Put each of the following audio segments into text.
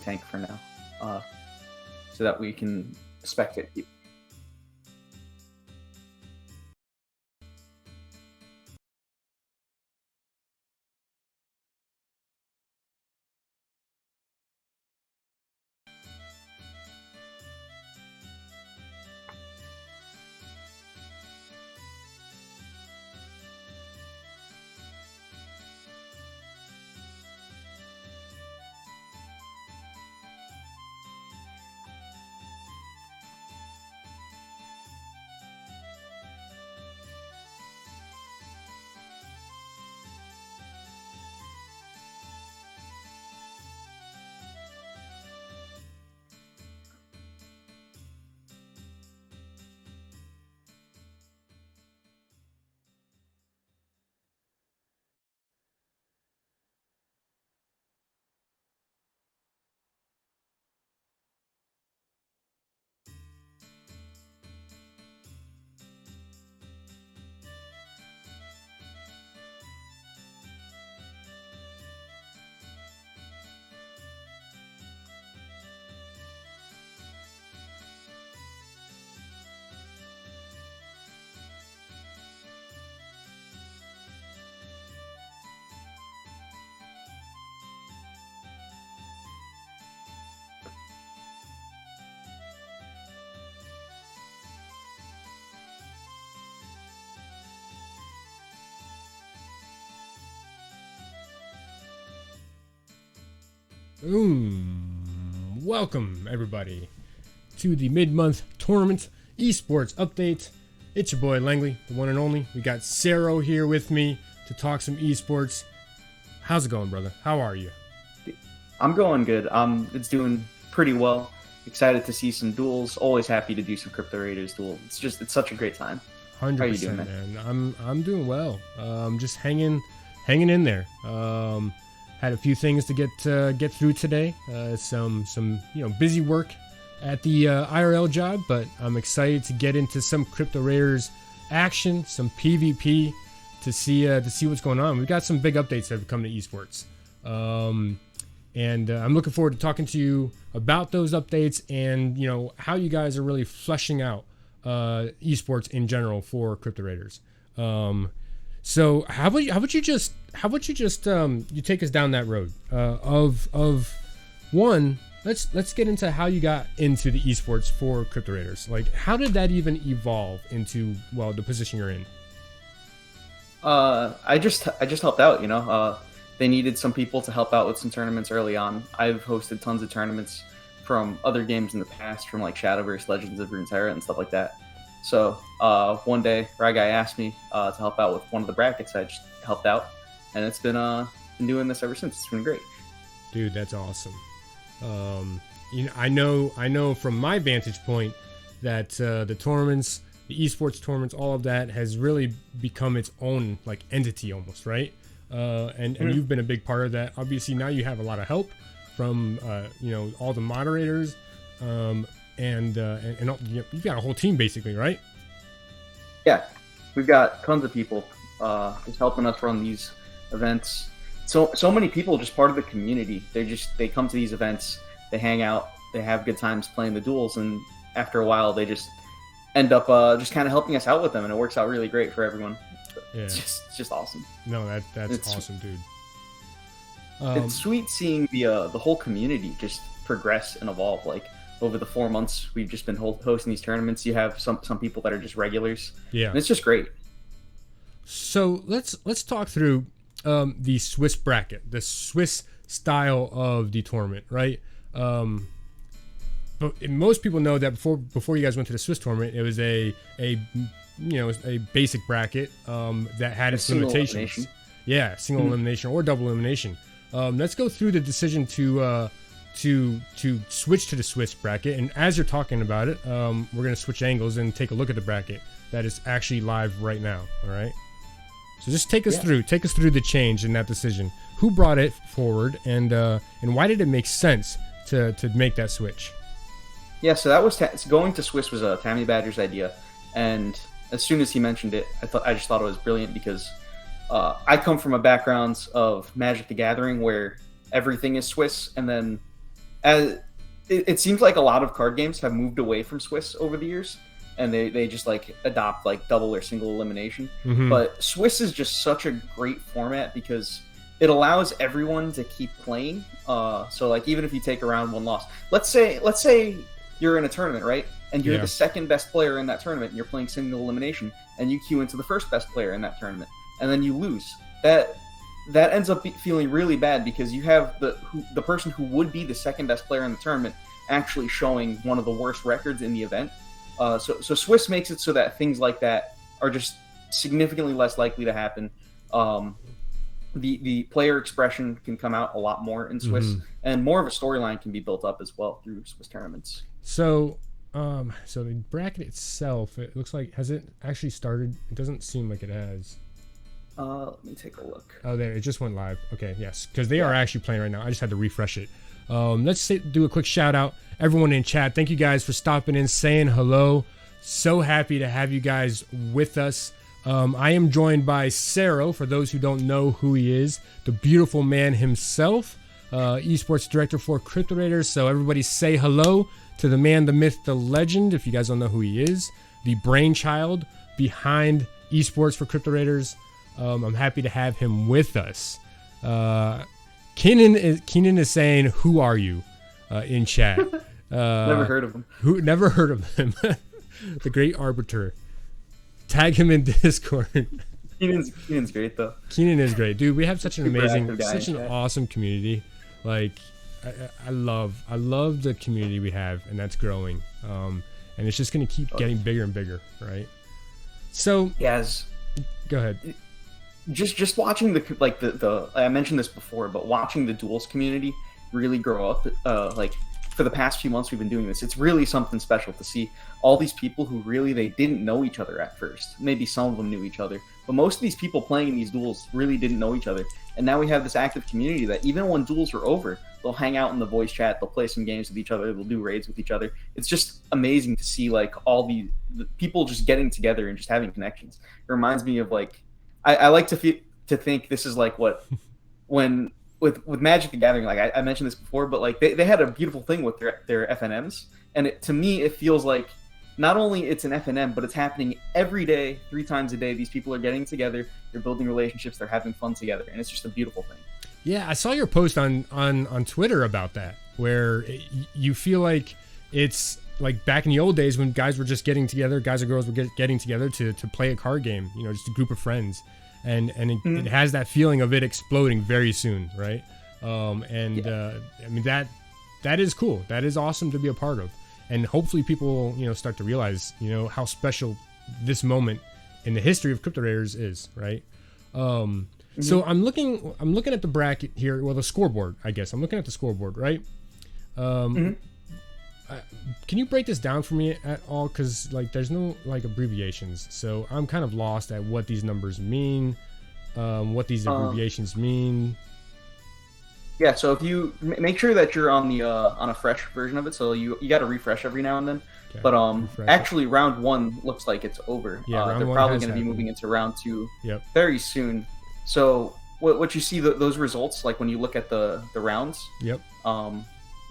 tank for now, so that we can spectate people. Boom! Welcome, everybody, to the mid-month tournament esports update. It's your boy Langley, the one and only. We got Szerro here with me to talk some esports. How's it going, brother? How are you? I'm going good. It's doing pretty well. Excited to see some duels. Always happy to do some Crypto Raiders duel. It's such a great time. 100%, How you doing, man? I'm doing well. Just hanging in there. Had a few things to get through today. Some busy work at the IRL job, but I'm excited to get into some Crypto Raiders action, some PvP to see what's going on. We've got some big updates that have come to esports, and I'm looking forward to talking to you about those updates and how you guys are really fleshing out esports in general for Crypto Raiders. So how about you just you take us down that road of one. Let's get into how you got into the esports for Crypto Raiders. Like, how did that even evolve into the position you're in? I just helped out. They needed some people to help out with some tournaments early on. I've hosted tons of tournaments from other games in the past, from like Shadowverse, Legends of Runeterra, and stuff like that. So one day, Guy asked me to help out with one of the brackets. I just helped out, and it's been doing this ever since. It's been great. Dude, that's awesome. I know from my vantage point that the tournaments, the esports tournaments, all of that has really become its own like entity almost, right? And you've been a big part of that. Obviously, now you have a lot of help from all the moderators. And you've got a whole team basically, right? Yeah, we've got tons of people just helping us run these events. So many people, just part of the community. They come to these events, they hang out, they have good times playing the duels, and after a while, they just end up just kind of helping us out with them, and it works out really great for everyone. Yeah. It's just awesome. No, that's awesome, dude. It's sweet seeing the whole community just progress and evolve. Like, over the 4 months we've just been hosting these tournaments, you have some people that are just regulars. Yeah, and it's just great. So let's talk through the Swiss bracket, the Swiss style of the tournament, right? But most people know that before you guys went to the Swiss tournament, it was a basic bracket that had its limitations. Elimination. Yeah, single elimination or double elimination. Let's go through the decision to switch to the Swiss bracket, and as you're talking about it, we're going to switch angles and take a look at the bracket that is actually live right now. All right, so just take us through the change in that decision. Who brought it forward, and why did it make sense to make that switch? Yeah, so that was going to Swiss was Tammy Badger's idea, and as soon as he mentioned it, I just thought it was brilliant because I come from a background of Magic the Gathering where everything is Swiss, and then as it seems like a lot of card games have moved away from Swiss over the years, and they just like adopt like double or single elimination. But Swiss is just such a great format because it allows everyone to keep playing. So like even if you take a round one loss, let's say you're in a tournament, right? And you're the second best player in that tournament, and you're playing single elimination, and you queue into the first best player in that tournament, and then you lose. That ends up feeling really bad because you have the person who would be the second best player in the tournament actually showing one of the worst records in the event. So Swiss makes it so that things like that are just significantly less likely to happen. The player expression can come out a lot more in Swiss, and more of a storyline can be built up as well through Swiss tournaments. So the bracket itself, it looks like, has it actually started? It doesn't seem like it has. Let me take a look. Oh, there, it just went live. Okay, yes, because they are actually playing right now. I just had to refresh it. Do a quick shout out, everyone in chat. Thank you guys for stopping in, saying hello. So happy to have you guys with us. I am joined by Szerro, for those who don't know who he is, the beautiful man himself, esports director for Crypto Raiders. So everybody say hello to the man, the myth, the legend, if you guys don't know who he is, the brainchild behind esports for Crypto Raiders. I'm happy to have him with us. Keenan is saying, "Who are you?" In chat. Never heard of him. Never heard of him. The great arbiter. Tag him in Discord. Keenan's great though. Keenan is great, dude. We have such an amazing, such an chat. awesome community. Like, I love the community we have, and that's growing. And it's just gonna keep getting bigger and bigger, right? So yes, go ahead. Just watching the I mentioned this before, but watching the Duels community really grow up, like for the past few months we've been doing this, it's really something special to see all these people who really, they didn't know each other at first. Maybe some of them knew each other, but most of these people playing in these duels really didn't know each other. And now we have this active community that even when duels are over, they'll hang out in the voice chat, they'll play some games with each other, they'll do raids with each other. It's just amazing to see like all the people just getting together and just having connections. It reminds me of like, I like to think this is like what when with Magic the Gathering, like I mentioned this before, but like they had a beautiful thing with their FNMs, and to me it feels like not only it's an FNM, but it's happening every day, 3 times a day. These people are getting together, they're building relationships, they're having fun together, and it's just a beautiful thing. Yeah, I saw your post on Twitter about that, where you feel like it's like back in the old days when guys were just getting together, guys and girls were getting together to play a card game, you know, just a group of friends. And it has that feeling of it exploding very soon, right? I mean, that is cool. That is awesome to be a part of. And hopefully people, you know, start to realize, you know, how special this moment in the history of Crypto Raiders is, right? So I'm looking at the bracket here, well, the scoreboard, I guess. I'm looking at the scoreboard, right? Can you break this down for me at all? Because like there's no like abbreviations, so I'm kind of lost at what these numbers mean, what these abbreviations mean. Yeah, so if you make sure that you're on a fresh version of it, so you got to refresh every now and then. Okay. But actually, round 1 looks like it's over. Yeah, they're probably going to be moving into round 2 very soon. So what you see those results, like when you look at the rounds. Yep.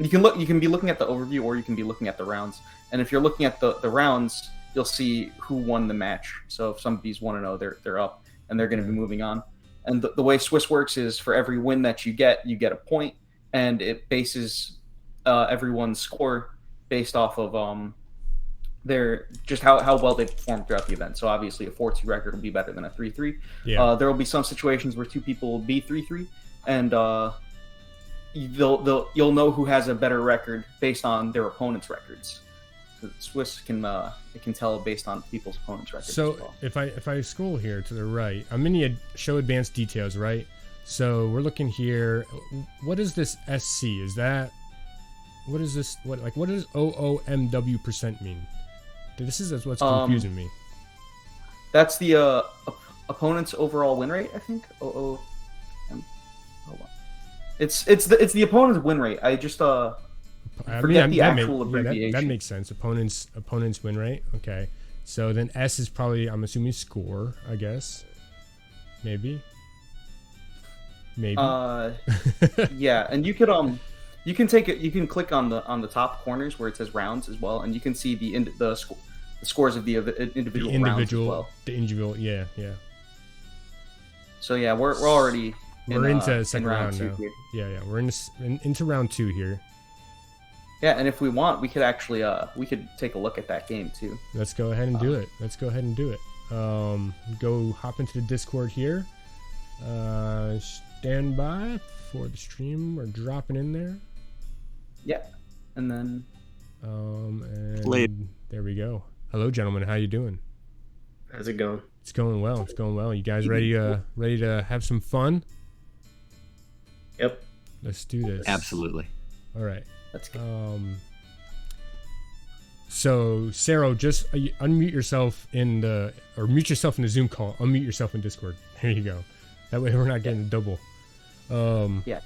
You can be looking at the overview, or you can be looking at the rounds. And if you're looking at the rounds, you'll see who won the match. So if somebody's 1-0, they're up, and they're going to be moving on. And the way Swiss works is for every win that you get a point, and it bases everyone's score based off of their just how well they performed throughout the event. So obviously a 4-2 record will be better than a 3-3. Yeah. There will be some situations where 2 people will be 3-3, and you'll know who has a better record based on their opponent's records. So Swiss can tell based on people's opponent's records. So as well. if I scroll here to the right, I'm in the show advanced details, right? So we're looking here. What is this SC? Is that what is this? What does OOMW% mean? This is what's confusing me. That's the opponent's overall win rate, I think. Hold on. It's the opponent's win rate. I just forget the actual abbreviation. That makes sense. Opponent's win rate. Okay. So then S is probably, I'm assuming, score, I guess. Maybe. Yeah, and you You can take it. You can click on the top corners where it says rounds as well, and you can see the scores of the individual rounds as well. The individual, yeah. So yeah, we're already into second round two now. here. Yeah, we're into round 2 here. Yeah, and if we want, we could actually we could take a look at that game too. Let's go ahead and do it. Go hop into the Discord here. Stand by for the stream. We're dropping in there. Yeah, and then and there we go. Hello, gentlemen. How you doing? How's it going? It's going well. You guys ready to have some fun? Yep. Let's do this. Absolutely. All right. let's go. So Szerro, just unmute yourself mute yourself in the Zoom call. Unmute yourself in Discord. There you go. That way we're not getting a double. Yeah.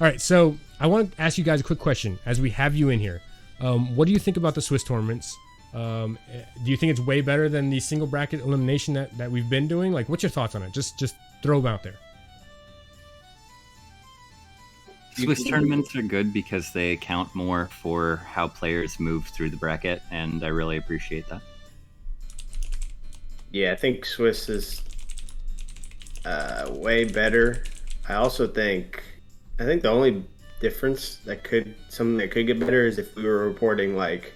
All right. So I want to ask you guys a quick question as we have you in here. What do you think about the Swiss tournaments? Do you think it's way better than the single bracket elimination that we've been doing? Like, what's your thoughts on it? Just throw them out there. Swiss tournaments are good because they account more for how players move through the bracket, and I really appreciate that. Yeah, I think Swiss is way better. I also think the only difference something that could get better is if we were reporting like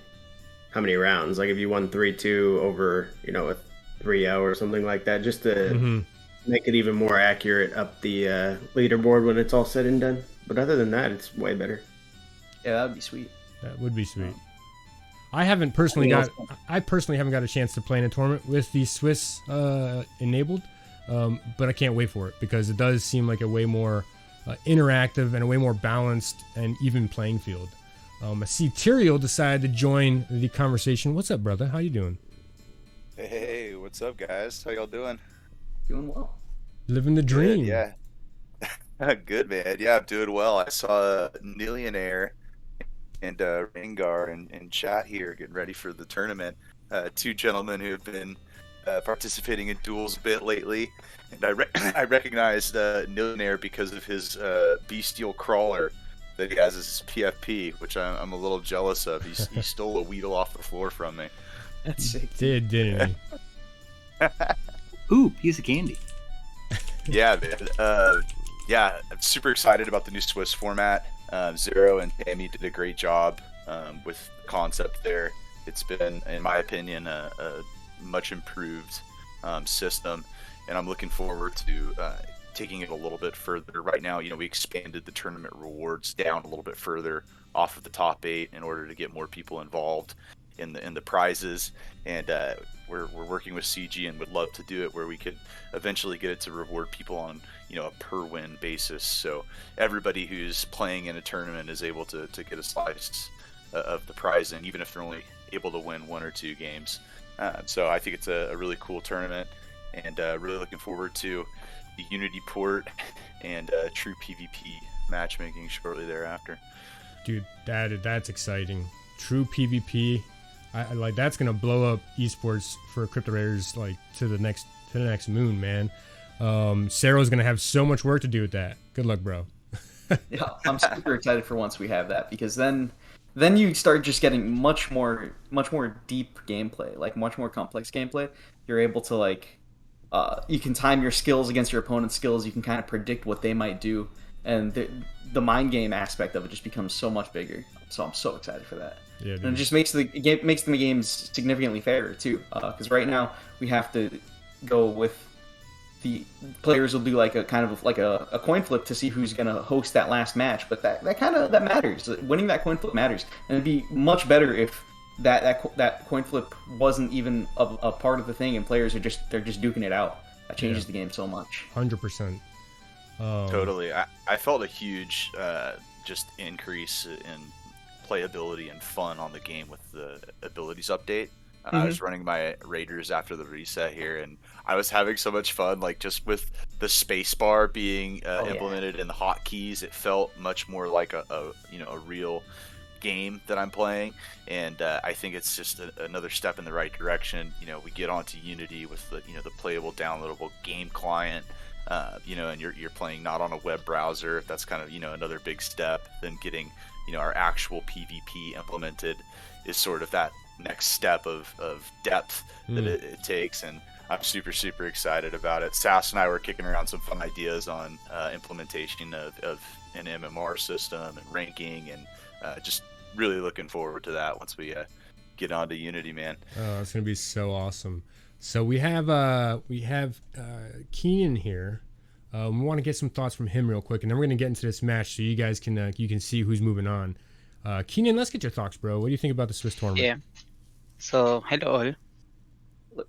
how many rounds, like if you won 3-2 over, a 3-0 or something like that, just to make it even more accurate up the leaderboard when it's all said and done. But other than that, it's way better. Yeah, that would be sweet. That would be sweet. I personally haven't got a chance to play in a tournament with the Swiss enabled, but I can't wait for it because it does seem like a way more interactive and a way more balanced and even playing field. I see Tyrael decided to join the conversation. What's up, brother? How you doing? Hey, what's up, guys? How y'all doing? Doing well. Living the dream. Good, yeah. Good, man. Yeah, I'm doing well. I saw Nillionaire and Rengar in chat here getting ready for the tournament. Two gentlemen who have been participating in duels a bit lately. And I recognized Nillionaire because of his bestial crawler that he has as his PFP, which I'm a little jealous of. He stole a Weedle off the floor from me. That's sick. Didn't he? Ooh, piece of candy. Yeah, man. Yeah, I'm super excited about the new Swiss format. Szerro and Tammy did a great job with the concept there. It's been, in my opinion, a much improved system, and I'm looking forward to taking it a little bit further. Right now, we expanded the tournament rewards down a little bit further off of the top 8 in order to get more people involved in the prizes, and we're working with CG and would love to do it where we could eventually get it to reward people on a per win basis, so everybody who's playing in a tournament is able to get a slice of the prize, and even if they're only able to win 1 or 2 games. So I think it's a really cool tournament, and really looking forward to the Unity port and true PvP matchmaking shortly thereafter. Dude, that's exciting. True PvP. I like that's gonna blow up esports for Crypto Raiders like to the next moon, man. Szerro's gonna have so much work to do with that. Good luck, bro. Yeah, I'm super excited for once we have that, because then you start just getting much more deep gameplay, like much more complex gameplay. You're able to you can time your skills against your opponent's skills. You can kind of predict what they might do, and the mind game aspect of it just becomes so much bigger. So I'm so excited for that. Yeah, dude. And it just makes the games significantly fairer too, because right now we have to go with the players will do like a kind of like a coin flip to see who's gonna host that last match, but that matters. Winning that coin flip matters, and it'd be much better if that coin flip wasn't even a part of the thing, and players are just duking it out. That changes the game so much. 100%. Totally. I felt a huge just increase in playability and fun on the game with the abilities update. I was running my Raiders after the reset here, and I was having so much fun, like just with the space bar being implemented in the hotkeys. It felt much more like a real game that I'm playing, and I think it's just another step in the right direction. We get onto Unity with the playable, downloadable game client. and you're playing not on a web browser. That's kind of, another big step. Then getting, our actual PvP implemented is sort of that next step of depth that it takes. And I'm super, super excited about it. Sass and I were kicking around some fun ideas on implementation of an MMR system and ranking, and just really looking forward to that once we get onto Unity, man. Oh, it's gonna be so awesome. So we have Keenan here. We want to get some thoughts from him real quick, and then we're gonna get into this match so you guys can you can see who's moving on. Keenan, let's get your thoughts, bro. What do you think about the Swiss tournament? Yeah. So hello all.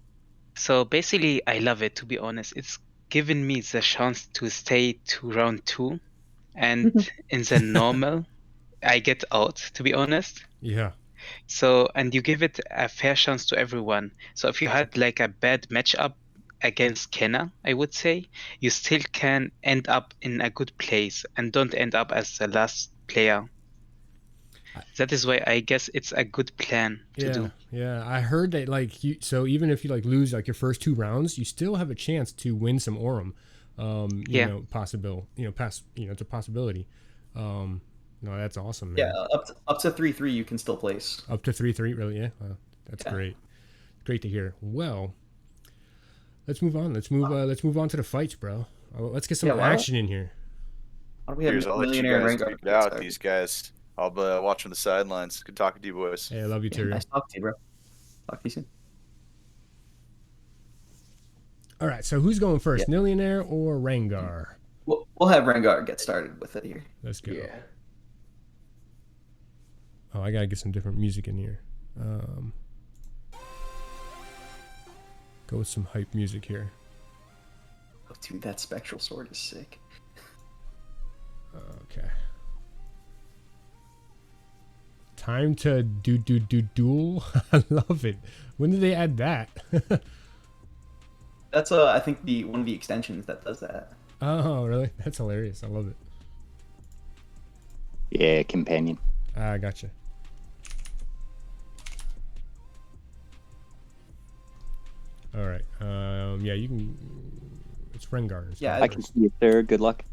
So basically, I love it, to be honest. It's given me the chance to stay to round 2, and in the normal, I get out, to be honest. Yeah. So, and you give it a fair chance to everyone. So if you had like a bad matchup against Kenna, I would say, you still can end up in a good place and don't end up as the last player. That is why I guess it's a good plan to do. Yeah, I heard that so even if you lose your first 2 rounds, you still have a chance to win some Aurum. You know, possible. It's a possibility. No, that's awesome, man. Yeah, up to 3-3 you can still place. Up to 3-3, really? Yeah, that's great. Great to hear. Well, let's move on. Let's move on to the fights, bro. Let's get some action in here. Why don't we have I'll let you guys figure it out, these guys. I'll be watching the sidelines. Good talking to you, boys. Hey, I love you too. Nice talking to you, bro. Talk to you soon. All right, so who's going first, Millionaire or Rengar? We'll have Rengar get started with it here. Let's go. Yeah. Oh, I gotta get some different music in here. Go with some hype music here. Oh, dude, that spectral sword is sick. Okay. Time to do duel. I love it. When did they add that? That's I think one of the extensions that does that. Oh, really? That's hilarious. I love it. Yeah, companion. I gotcha. All right. Yeah, you can. It's Rengar. Yeah, I can see you there. Good luck.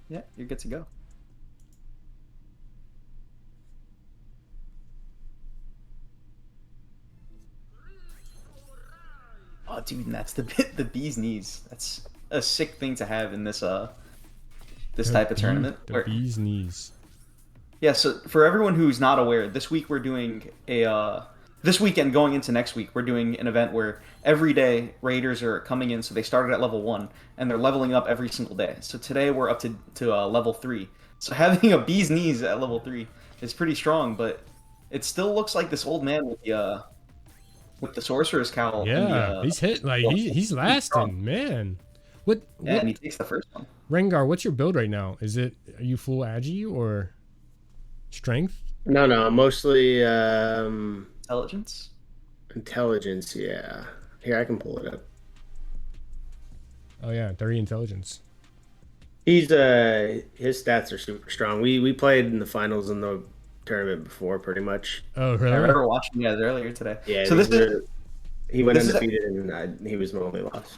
Yeah, you're good to go. Oh, dude, and that's the bee's knees. That's a sick thing to have in this this type of tournament. The bee's knees. Yeah, so for everyone who's not aware, this week we're doing this weekend going into next week, we're doing an event where every day raiders are coming in. So they started at level 1 and they're leveling up every single day. So today we're up to level 3. So having a bee's knees at level 3 is pretty strong, but it still looks like this old man with the sorcerer's cowl. Yeah, he's hit he's lasting, man. What? And he takes the first one. Rengar, what's your build right now? Are you full agi or strength? No, mostly Intelligence. Intelligence. Yeah, here I can pull it up. Oh yeah, 30 intelligence. He's his stats are super strong. We played in the finals in the tournament before, pretty much. Oh really? I remember watching you guys earlier today. Yeah. So he went undefeated and he was my only loss.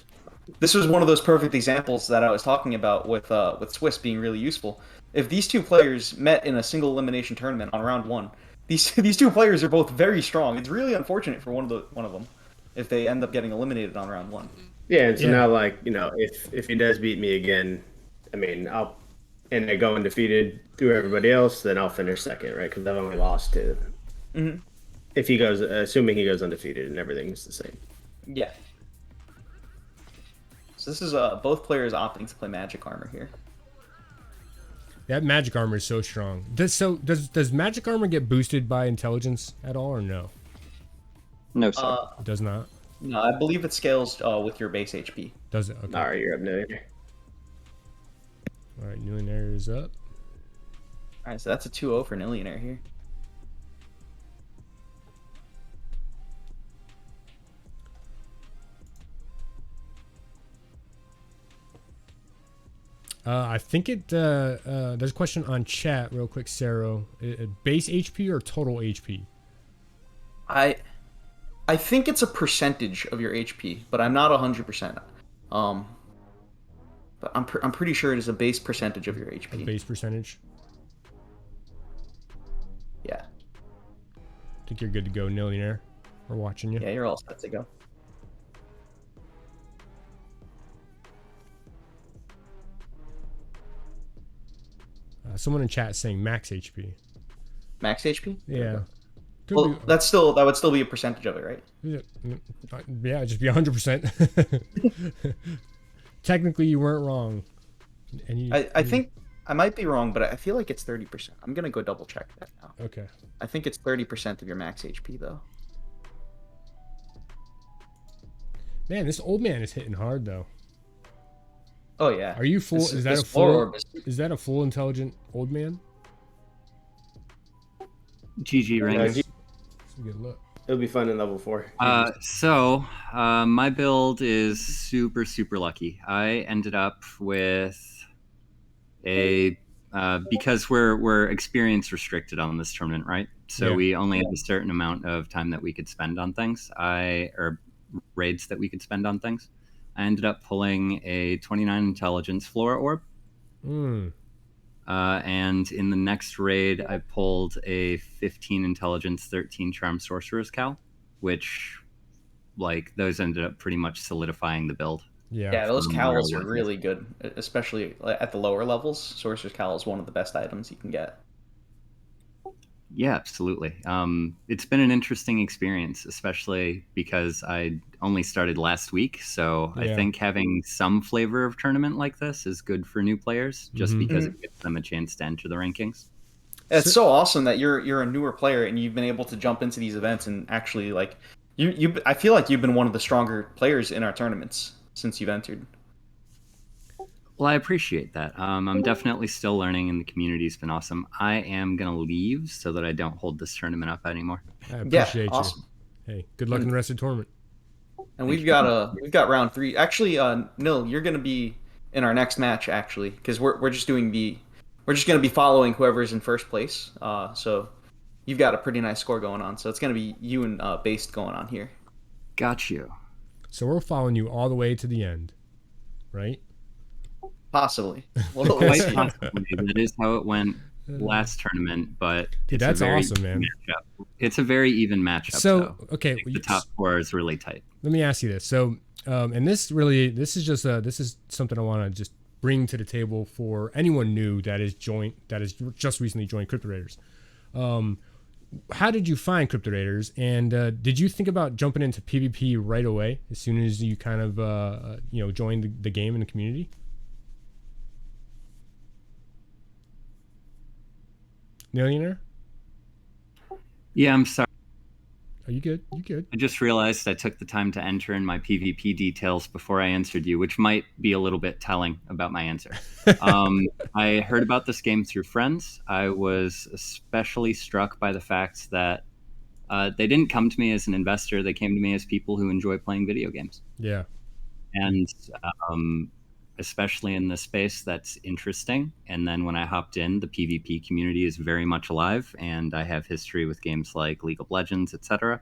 This was one of those perfect examples that I was talking about with Swiss being really useful. If these two players met in a single elimination tournament on round 1, these two players are both very strong. It's really unfortunate for one of them if they end up getting eliminated on round 1. Yeah, and so now if he does beat me again, I mean I go undefeated through everybody else, then I'll finish second, right? Because I've only lost to. Mm-hmm. If he goes, assuming he goes undefeated and everything's the same. Yeah. So this is both players opting to play magic armor here. That magic armor is so strong. Does magic armor get boosted by intelligence at all or no? No, sir. It does not. No, I believe it scales with your base HP. Does it? Okay. All right, you're up, Millionaire. All right, Millionaire is up. All right, so that's a 2-0 for Millionaire here. I think there's a question on chat real quick, Szerro. Base HP or total HP? I think it's a percentage of your HP, but I'm not 100%. but I'm pretty sure it is a base percentage of your A HP. base percentage. Yeah. Think you're good to go, Millionaire. We're watching you. Yeah, you're all set to go. Someone in chat saying max HP. Max HP? Yeah. Could Well, be, that would still be a percentage of it, right? yeah, it'd just be 100%. Technically, you weren't wrong. And I think I might be wrong, but I feel like it's 30%. I'm gonna go double check that now. Okay. I think it's 30% of your max HP though. Man, this old man is hitting hard though. Oh yeah. Are you full? Is that this a floor full? orb Is that a full intelligent old man? GG ranks. Yeah, That's a good look. It'll be fun in level 4. So my build is super, super lucky. I ended up with a because we're experience restricted on this tournament, right? So Yeah. we only have a certain amount of time that we could spend on things. Or raids that we could spend on things. I ended up pulling a 29 intelligence flora orb. Mm. And in the next raid, I pulled a 15 intelligence, 13 charm sorcerer's cowl, which, like, those ended up pretty much solidifying the build. Yeah. Those from cowls where are I was. really good, especially at the lower levels. Sorcerer's Cowl is one of the best items you can get. Yeah, absolutely. It's been an interesting experience, especially because I only started last week. So I Yeah. think having some flavor of tournament like this is good for new players, just Mhm. because it gives them a chance to enter the rankings. It's so awesome that you're a newer player and you've been able to jump into these events and actually like you I feel like you've been one of the stronger players in our tournaments since you've entered. Well, I appreciate that. I'm definitely still learning, and the community's been awesome. I am gonna leave so that I don't hold this tournament up anymore. I Yeah, appreciate awesome. you. Hey, good luck in the rest of the tournament. And we've got round 3. Actually, Nil, you're gonna be in our next match actually because we're just gonna be following whoever's in first place. So you've got a pretty nice score going on. So it's gonna be you and Based going on here. Got you. So we're following you all the way to the end, right? Possibly. Quite possibly. That is how it went last tournament, but Dude, it's that's a very awesome, man. even matchup. It's a very even matchup. So though. okay, Like, the top 4 is really tight. let me ask you this. So, and this is something I want to just bring to the table for anyone new that has just recently joined Crypto Raiders. How did you find Crypto Raiders, and did you think about jumping into PvP right away as soon as you kind of joined the game and the community? Millionaire? Yeah, I'm sorry. Are you good? You good? I just realized I took the time to enter in my PvP details before I answered you, which might be a little bit telling about my answer. I heard about this game through friends. I was especially struck by the fact that they didn't come to me as an investor. They came to me as people who enjoy playing video games. Yeah. And especially in this space, that's interesting. And then when I hopped in, the PvP community is very much alive, and I have history with games like League of Legends, etc.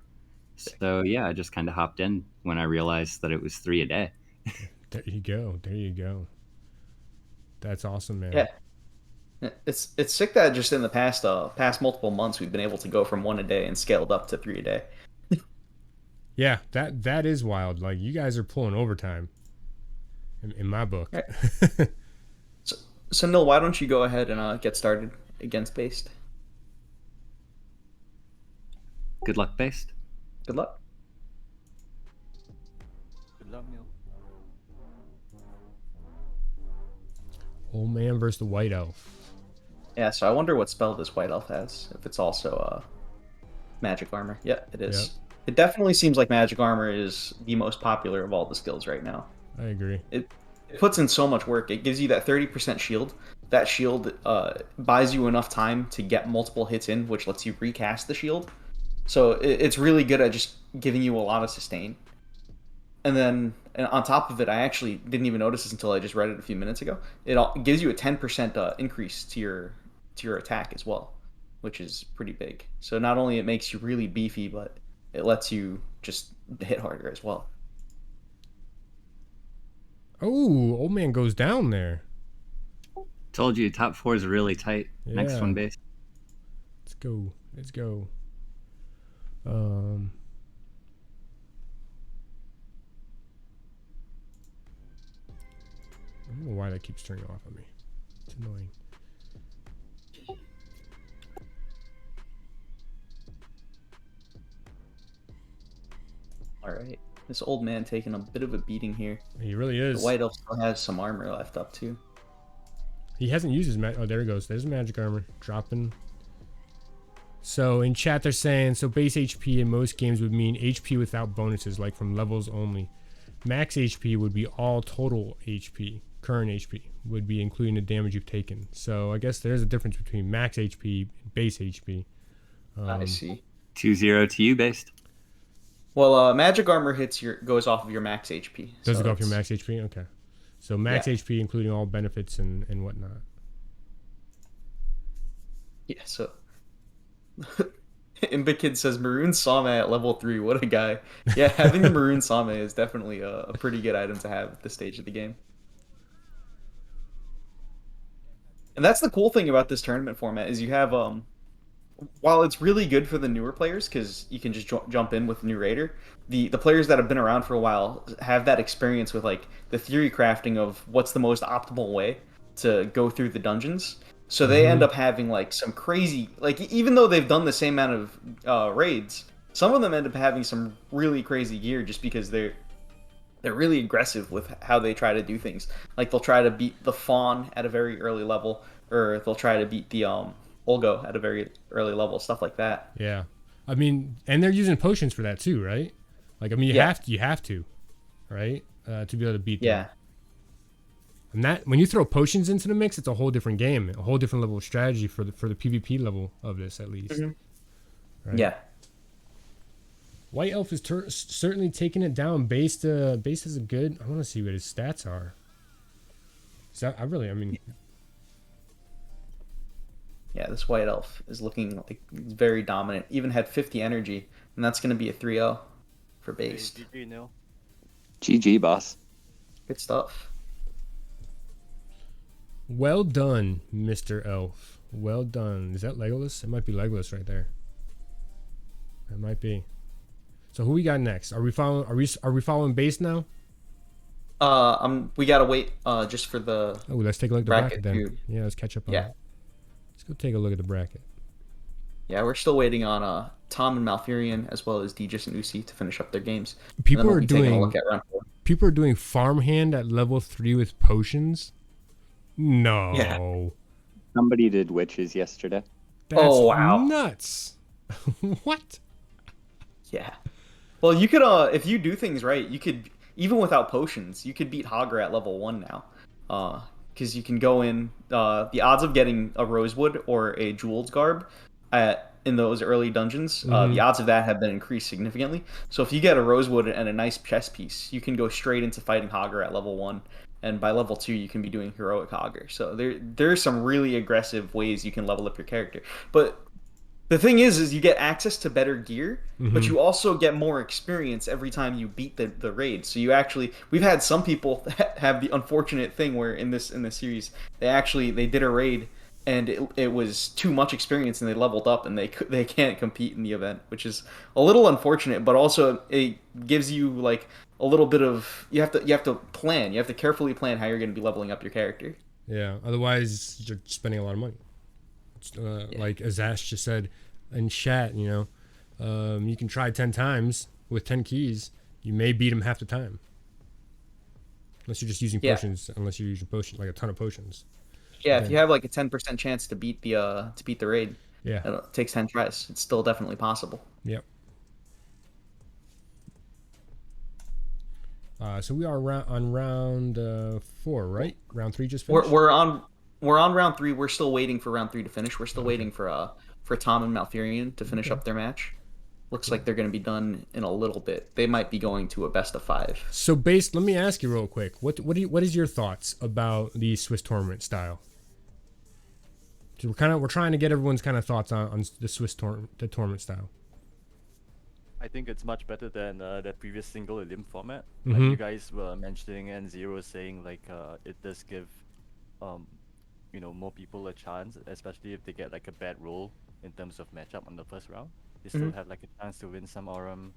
So yeah, I just kind of hopped in when I realized that it was 3 a day. There you go. There you go. That's awesome, man. Yeah. It's sick that just in the past multiple months we've been able to go from 1 a day and scaled up to 3 a day. Yeah, that is wild. Like, you guys are pulling overtime in my book. Right. So Nil, why don't you go ahead and get started against Based? Good luck, Based. Good luck. Good luck, Neil. Old man versus the white elf. Yeah, so I wonder what spell this white elf has. If it's also magic armor. Yeah, it is. Yep. It definitely seems like magic armor is the most popular of all the skills right now. I agree. It puts in so much work. It gives you that 30% shield. That shield buys you enough time to get multiple hits in, which lets you recast the shield. So it's really good at just giving you a lot of sustain. And then on top of it, I actually didn't even notice this until I just read it a few minutes ago. It gives you a 10% increase to your attack as well, which is pretty big. So not only it makes you really beefy, but it lets you just hit harder as well. Oh, old man goes down there. Told you, top 4 is really tight. Next Yeah. one, base. Let's go. Let's go. I don't know why that keeps turning off on me. It's annoying. All right. This old man taking a bit of a beating here. He really The is. white elf still has some armor left up too. He hasn't used his oh, there he goes. There's magic armor dropping. So in chat they're saying, so base HP in most games would mean HP without bonuses, like from levels only. Max HP would be all total HP. Current HP would be including the damage you've taken. So I guess there's a difference between max HP and base HP. I see. 2-0 to you, based. Well, magic armor goes off of your max HP. Does so it go off your it's- max HP? Okay. So max Yeah. HP including all benefits and whatnot. Yeah. So. Imbakid says Maroon Same at level 3. What a guy. Yeah, having the Maroon Same is definitely a pretty good item to have at this stage of the game. And that's the cool thing about this tournament format is you have while it's really good for the newer players because you can just jump in with a new raider, the players that have been around for a while have that experience with like the theory crafting of what's the most optimal way to go through the dungeons. So they end up having like some crazy, like even though they've done the same amount of raids, some of them end up having some really crazy gear just because they're really aggressive with how they try to do things. Like they'll try to beat the Fawn at a very early level, or they'll try to beat the Olgo at a very early level, stuff like that. Yeah. I mean, and they're using potions for that too, right? Like, I mean, you have to, right? To be able to beat them. Yeah. And that when you throw potions into the mix, it's a whole different game, a whole different level of strategy for the PvP level of this at least. Right? Yeah. White Elf is certainly taking it down. Base is a good. I want to see what his stats are. So I mean. Yeah, this white elf is looking like he's very dominant. Even had 50 energy, and that's going to be a 3-0 for base. GG, Neil. GG, boss. Good stuff. Well done, Mr. Elf. Well done. Is that Legolas? It might be Legolas right there. It might be. So who we got next? Are we following base now? We gotta wait just for the Oh, let's take a look at the bracket then. too. Yeah, let's catch up on Yeah. it. Let's go take a look at the bracket. Yeah, we're still waiting on Tom and Malfurion as well as Degis and Usi to finish up their games. People And then are we'll be taking a doing look at round 4. people are doing farmhand at level 3 with potions. No. Yeah. Somebody did witches yesterday. That's Oh, wow. nuts. What? Yeah. Well, you could if you do things right, you could even without potions, you could beat Hagra at level 1 now. Because you can go in the odds of getting a Rosewood or a Jewel's Garb in those early dungeons, the odds of that have been increased significantly. So if you get a Rosewood and a nice chest piece, you can go straight into fighting Hagra at level 1. And by level 2, you can be doing heroic Hagra. So there's some really aggressive ways you can level up your character. But the thing is you get access to better gear, but you also get more experience every time you beat the raid. So we've had some people have the unfortunate thing where in this series they did a raid and it was too much experience and they leveled up and they can't compete in the event, which is a little unfortunate. But also it gives you like a little bit of you have to plan. You have to carefully plan how you're going to be leveling up your character. Yeah, otherwise you're spending a lot of money. Like as Ash just said in chat, you can try 10 times with 10 keys. You may beat him half the time. Unless you're just using potions. Unless you're using potions, like a ton of potions. Yeah, if you have like a 10% chance to beat the raid, Yeah. and it takes 10 tries. It's still definitely possible. Yep. So we are on round 4, right? Round 3 just finished. We're on round 3. We're still waiting for round 3 to finish. We're still waiting for Tom and Malfurion to finish up their match. Looks like they're going to be done in a little bit. They might be going to a best of 5. So, let me ask you real quick. What is your thoughts about the Swiss tournament style? So we're trying to get everyone's kind of thoughts on the Swiss tournament style. I think it's much better than the previous single elim format. Like Mm-hmm. you guys were mentioning, and Zero saying like it does give um more people a chance, especially if they get like a bad roll in terms of matchup on the first round. They still Mhm. have like a chance to win some Aurum,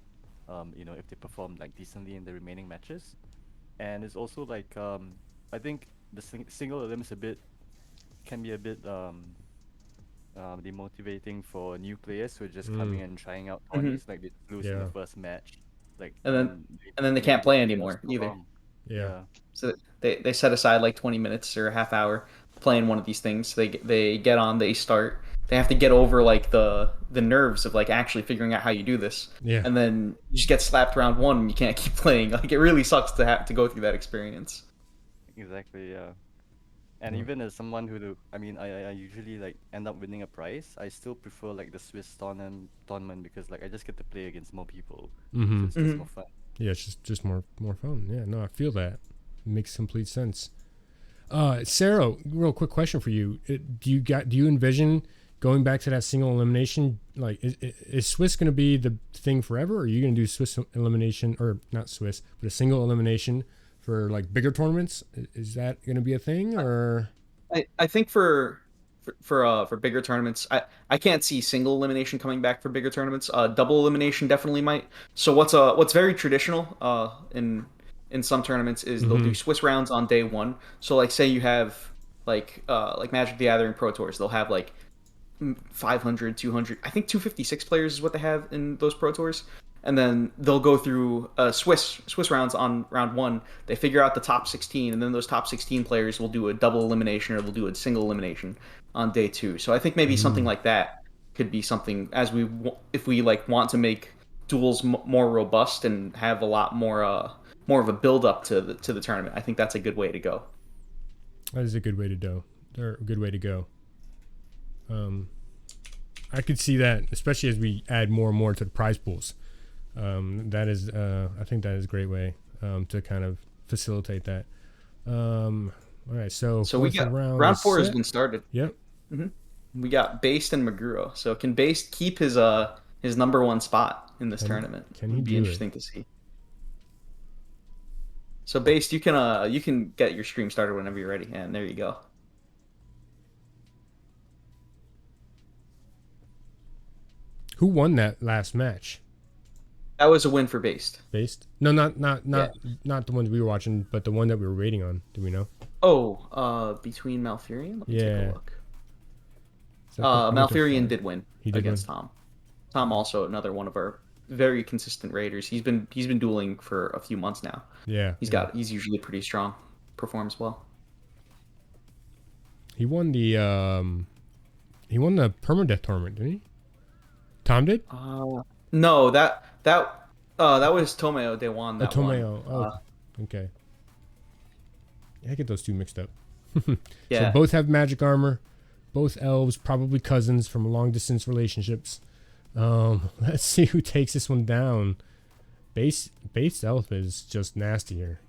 if they perform like decently in the remaining matches. And it's also like I think the single elim is can be a bit demotivating for new players who are just coming Mm. and trying out Mhm. tourneys. Like they lose in the Yeah. first match, like And then they maybe can't they play played off anymore so either. wrong. Yeah. Yeah, So they set aside like 20 minutes or a half hour playing one of these things. They get on, they start. They have to get over like the nerves of like actually figuring out how you do this. Yeah. And then you just get slapped round one and you can't keep playing. Like it really sucks to have to go through that experience. exactly. Yeah. And Right. even as someone I mean, I usually like end up winning a prize. I still prefer like the Swiss tournament because like I just get to play against more people, so Mm-hmm. it's just Hmm. more fun. Yeah, it's just more fun. Yeah, no, I feel that. It makes complete sense. Sarah, real quick question for you. Do you envision going back to that single elimination? Like, is Swiss going to be the thing forever, or are you going to do Swiss elimination, or not Swiss, but a single elimination for like bigger tournaments? Is that going to be a thing, or? I think for bigger tournaments, I can't see single elimination coming back for bigger tournaments. Double elimination definitely might. So what's very traditional in some tournaments is they'll Mm-hmm. do Swiss rounds on day one. So like say you have like Magic the Gathering Pro Tours, they'll have like 500, 200. I think 256 players is what they have in those Pro Tours. And then they'll go through Swiss rounds on round one. They figure out the top 16, and then those top 16 players will do a double elimination or they'll do a single elimination on day two. So I think maybe something Mm. like that could be something as if we like want to make duels more robust and have a lot more of a build up to the tournament. I think that's a good way to go. That is a good way to go. Or a good way to go. Um, I could see that, especially as we add more and more to the prize pools. That is, I think that is a great way to kind of facilitate that. All right, so So we fourth got round round is four has set. been started. Yep. Hmm. We got Based and Maguro. So can Based keep his number one spot in this tournament? Can he Would be do it? interesting to see. So Based, you can get your stream started whenever you're ready, and there you go. Who won that last match? That was a win for Based. Based? No, not Yeah. not the ones we were watching, but the one that we were waiting on. Do we know? Oh, between Malfurion. Let me take Yeah. a look. So I went to Malfurion five. did win He did against win. Tom. Tom also another one of our very consistent raiders. He's been dueling for a few months now. Yeah. He's usually pretty strong. Performs well. He won the permadeath tournament, didn't he? Tom did? No, that was Tomeo De Juan that won. Tomeo. Oh, okay. Yeah, I get those two mixed up. Yeah. So both have magic armor, both elves, probably cousins from long distance relationships. Let's see who takes this one down. Base elf is just nasty here.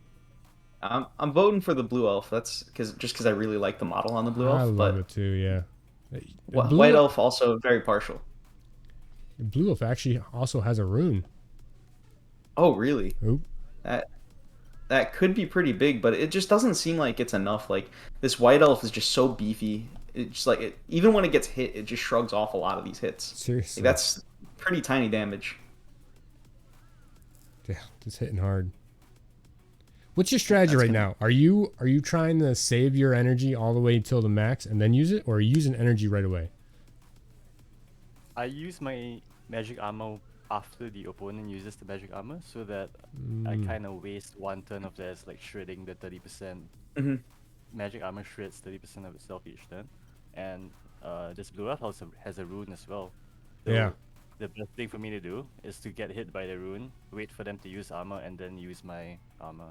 I'm voting for the blue elf. That's because I really like the model on the blue elf. I love But it too. Yeah. white elf also very partial. Blue elf actually also has a rune. Oh really? Oop. That could be pretty big, but it just doesn't seem like it's enough. Like this white elf is just so beefy. It's just like even when it gets hit, it just shrugs off a lot of these hits. Seriously. Like, that's pretty tiny damage. Yeah, just hitting hard. What's your strategy right now? Are you trying to save your energy all the way till the max and then use it, or are you using energy right away? I use my magic armor after the opponent uses the magic armor, so that I kind of waste one turn of theirs, like shredding the 30%. Hmm. Magic armor shreds 30% of itself each turn, and this blue elf has a rune as well. So Yeah. the best thing for me to do is to get hit by the rune, wait for them to use armor, and then use my armor,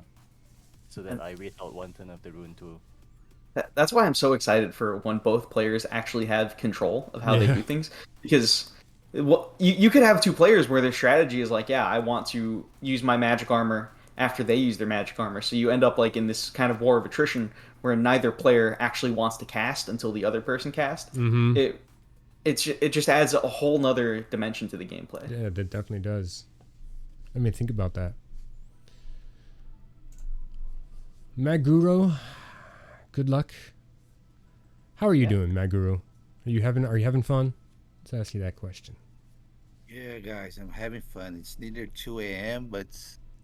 so that I wait out one turn of the rune too. That's why I'm so excited for when both players actually have control of how they Yeah. do things. Because you could have two players where their strategy is like, yeah, I want to use my magic armor after they use their magic armor. So you end up like in this kind of war of attrition where neither player actually wants to cast until the other person casts. Mm-hmm. It just adds a whole nother dimension to the gameplay. Yeah, that definitely does. Let me think about that. Maguro, good luck. How are you doing, Maguro? Are you having fun? Let's ask you that question. Yeah, guys, I'm having fun. It's neither 2 a.m., but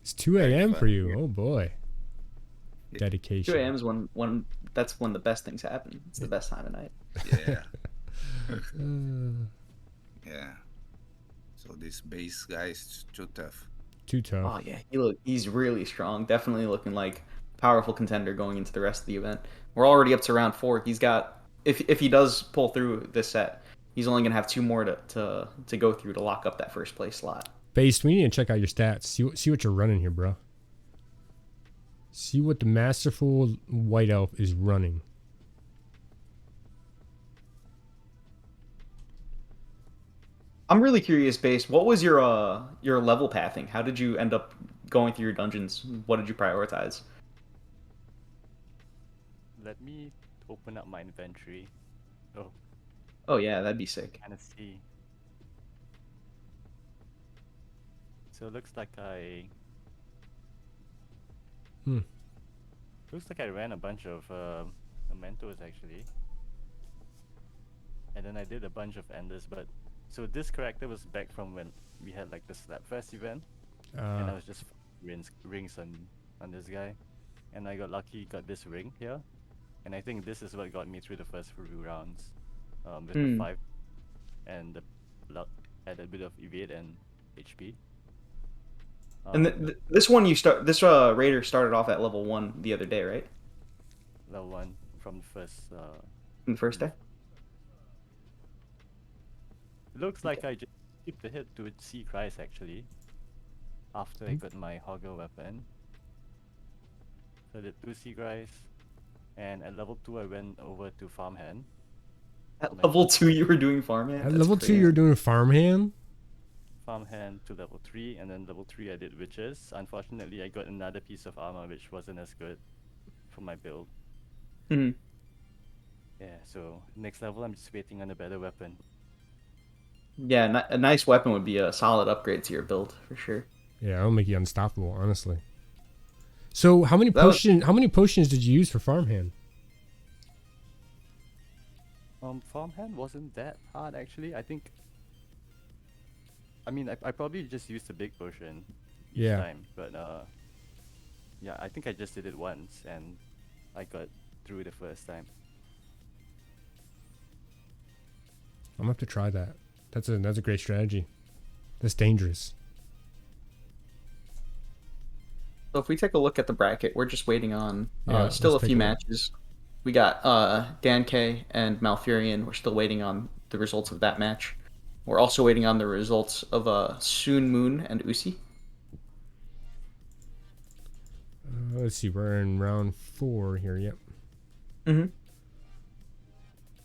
It's 2 very a.m. for fun you. here. Oh boy. Yeah. 2 Dedication. a.m. is when that's when the best things happen. It's the best time of night. Yeah, Uh, yeah. So this base guy is too tough. too tough. Oh yeah, he's really strong. Definitely looking like powerful contender going into the rest of the event. We're already up to round 4. He's got if he does pull through this set, he's only gonna have 2 more to go through to lock up that first place slot. Based, we need to check out your stats. See what you're running here, bro. See what the masterful white elf is running. I'm really curious, Base. What was your level pathing? How did you end up going through your dungeons? What did you prioritize? Let me open up my inventory. Oh, Oh yeah, that'd be sick. kind of see. So it looks like Hmm. I ran a bunch of mementos actually, and then I did a bunch of enders. But so this character was back from when we had like the Slapfest event, and I was just rings on this guy, and I got lucky, got this ring here, and I think this is what got me through the first few rounds, with the 5 and the luck, had a bit of evade and HP. And this one raider started off at level 1 the other day, right? Level 1 from the first. In the first day. It looks like I just skipped ahead to see Christ actually. After I got my Hogger weapon. So I did 2 Sea Christ, and at level 2 I went over to Farmhand. At level 2 you were doing farmhand? At That's level 2, crazy. you're doing farmhand? Farmhand to level 3, and then level 3 I did Witches. Unfortunately, I got another piece of armor which wasn't as good for my build. Mhm. Yeah, so next level I'm just waiting on a better weapon. Yeah, a nice weapon would be a solid upgrade to your build for sure. Yeah, that'll make you unstoppable, honestly. So how many That was- potions did you use for farmhand? Farmhand wasn't that hard actually. I think. I mean, I probably just used a big potion each time, but yeah, I think I just did it once and I got through the first time. I'm gonna have to try that. That's a great strategy. That's dangerous. So if we take a look at the bracket, we're just waiting on Yeah, still a let's take few a look. matches. We got Dan K and Malfurion. We're still waiting on the results of that match. We're also waiting on the results of Soon Moon and Usi. Let's see, we're in round 4 here. Yep. Mhm.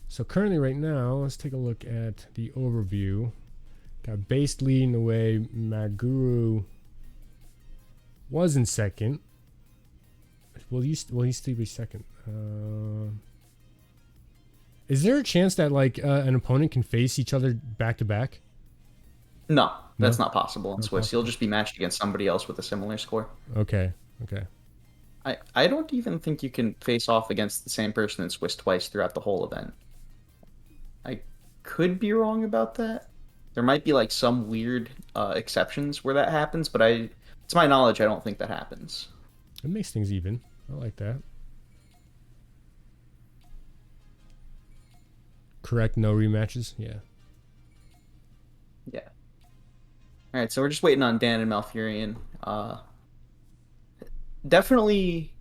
So currently, right now, let's take a look at the overview. Got Based leading the way. Maguru was in second. Will he still be second? Is there a chance that like an opponent can face each other back to back? No, that's No? not possible in Not Swiss. You'll possible. just be matched against somebody else with a similar score. Okay. I don't even think you can face off against the same person in Swiss twice throughout the whole event. I could be wrong about that. There might be like some weird exceptions where that happens, but to my knowledge, I don't think that happens. It makes things even. I like that. Correct. No rematches. Yeah. Yeah. All right, so we're just waiting on Dan and Malfurion. Definitely,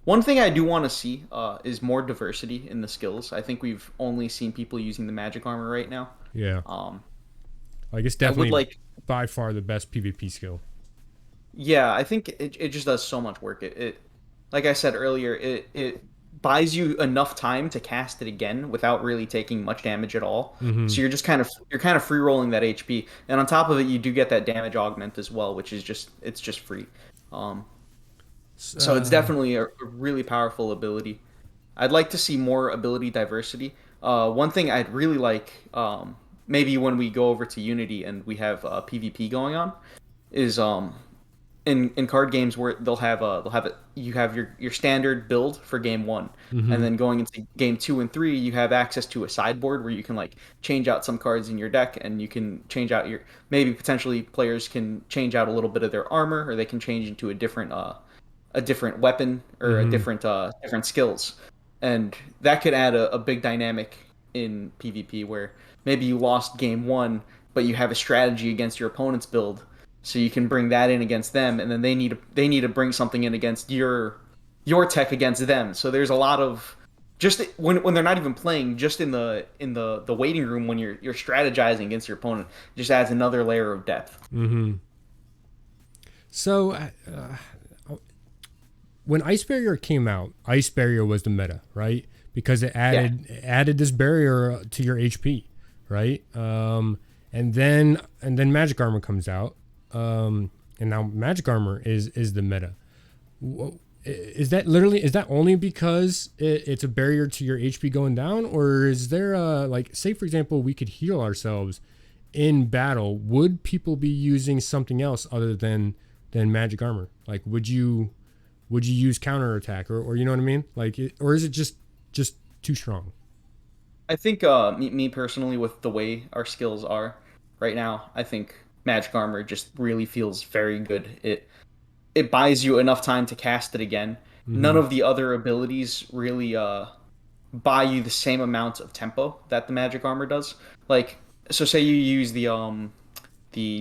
one thing I do want to see is more diversity in the skills. I think we've only seen people using the magic armor right now. Yeah. Like it's I would definitely like, by far the best PvP skill. yeah, I think it just does so much work. It like I said earlier, it buys you enough time to cast it again without really taking much damage at all. Mhm. So you're kind of free rolling that HP, and on top of it, you do get that damage augment as well, which is just free. So it's definitely a really powerful ability. I'd like to see more ability diversity. One thing I'd really like, maybe when we go over to Unity and we have PvP going on, is in card games where you have your standard build for game one, Mm-hmm. and then going into game two and three, you have access to a sideboard where you can like change out some cards in your deck, and you can change out your maybe potentially players can change out a little bit of their armor, or they can change into a different weapon or a Mm-hmm. different skills, and that could add a big dynamic in PvP where maybe you lost game one, but you have a strategy against your opponent's build, so you can bring that in against them, and then they need to bring something in against your tech against them. So there's a lot of just when they're not even playing, just in the waiting room when you're strategizing against your opponent, just adds another layer of depth. Mm-hmm. So when Ice Barrier came out, Ice Barrier was the meta, right? Because it added this barrier to your HP, right? And then Magic Armor comes out, and now Magic Armor is the meta. Is that only because it's a barrier to your HP going down, or is there like, say for example, we could heal ourselves in battle? Would people be using something else other than Magic Armor? Like, would you use counterattack, or you know what I mean? Like, or is it just too strong? I think me personally, with the way our skills are right now, I think Magic Armor just really feels very good. It buys you enough time to cast it again. None Mm-hmm. of the other abilities really buy you the same amount of tempo that the Magic Armor does. Like, so say you use the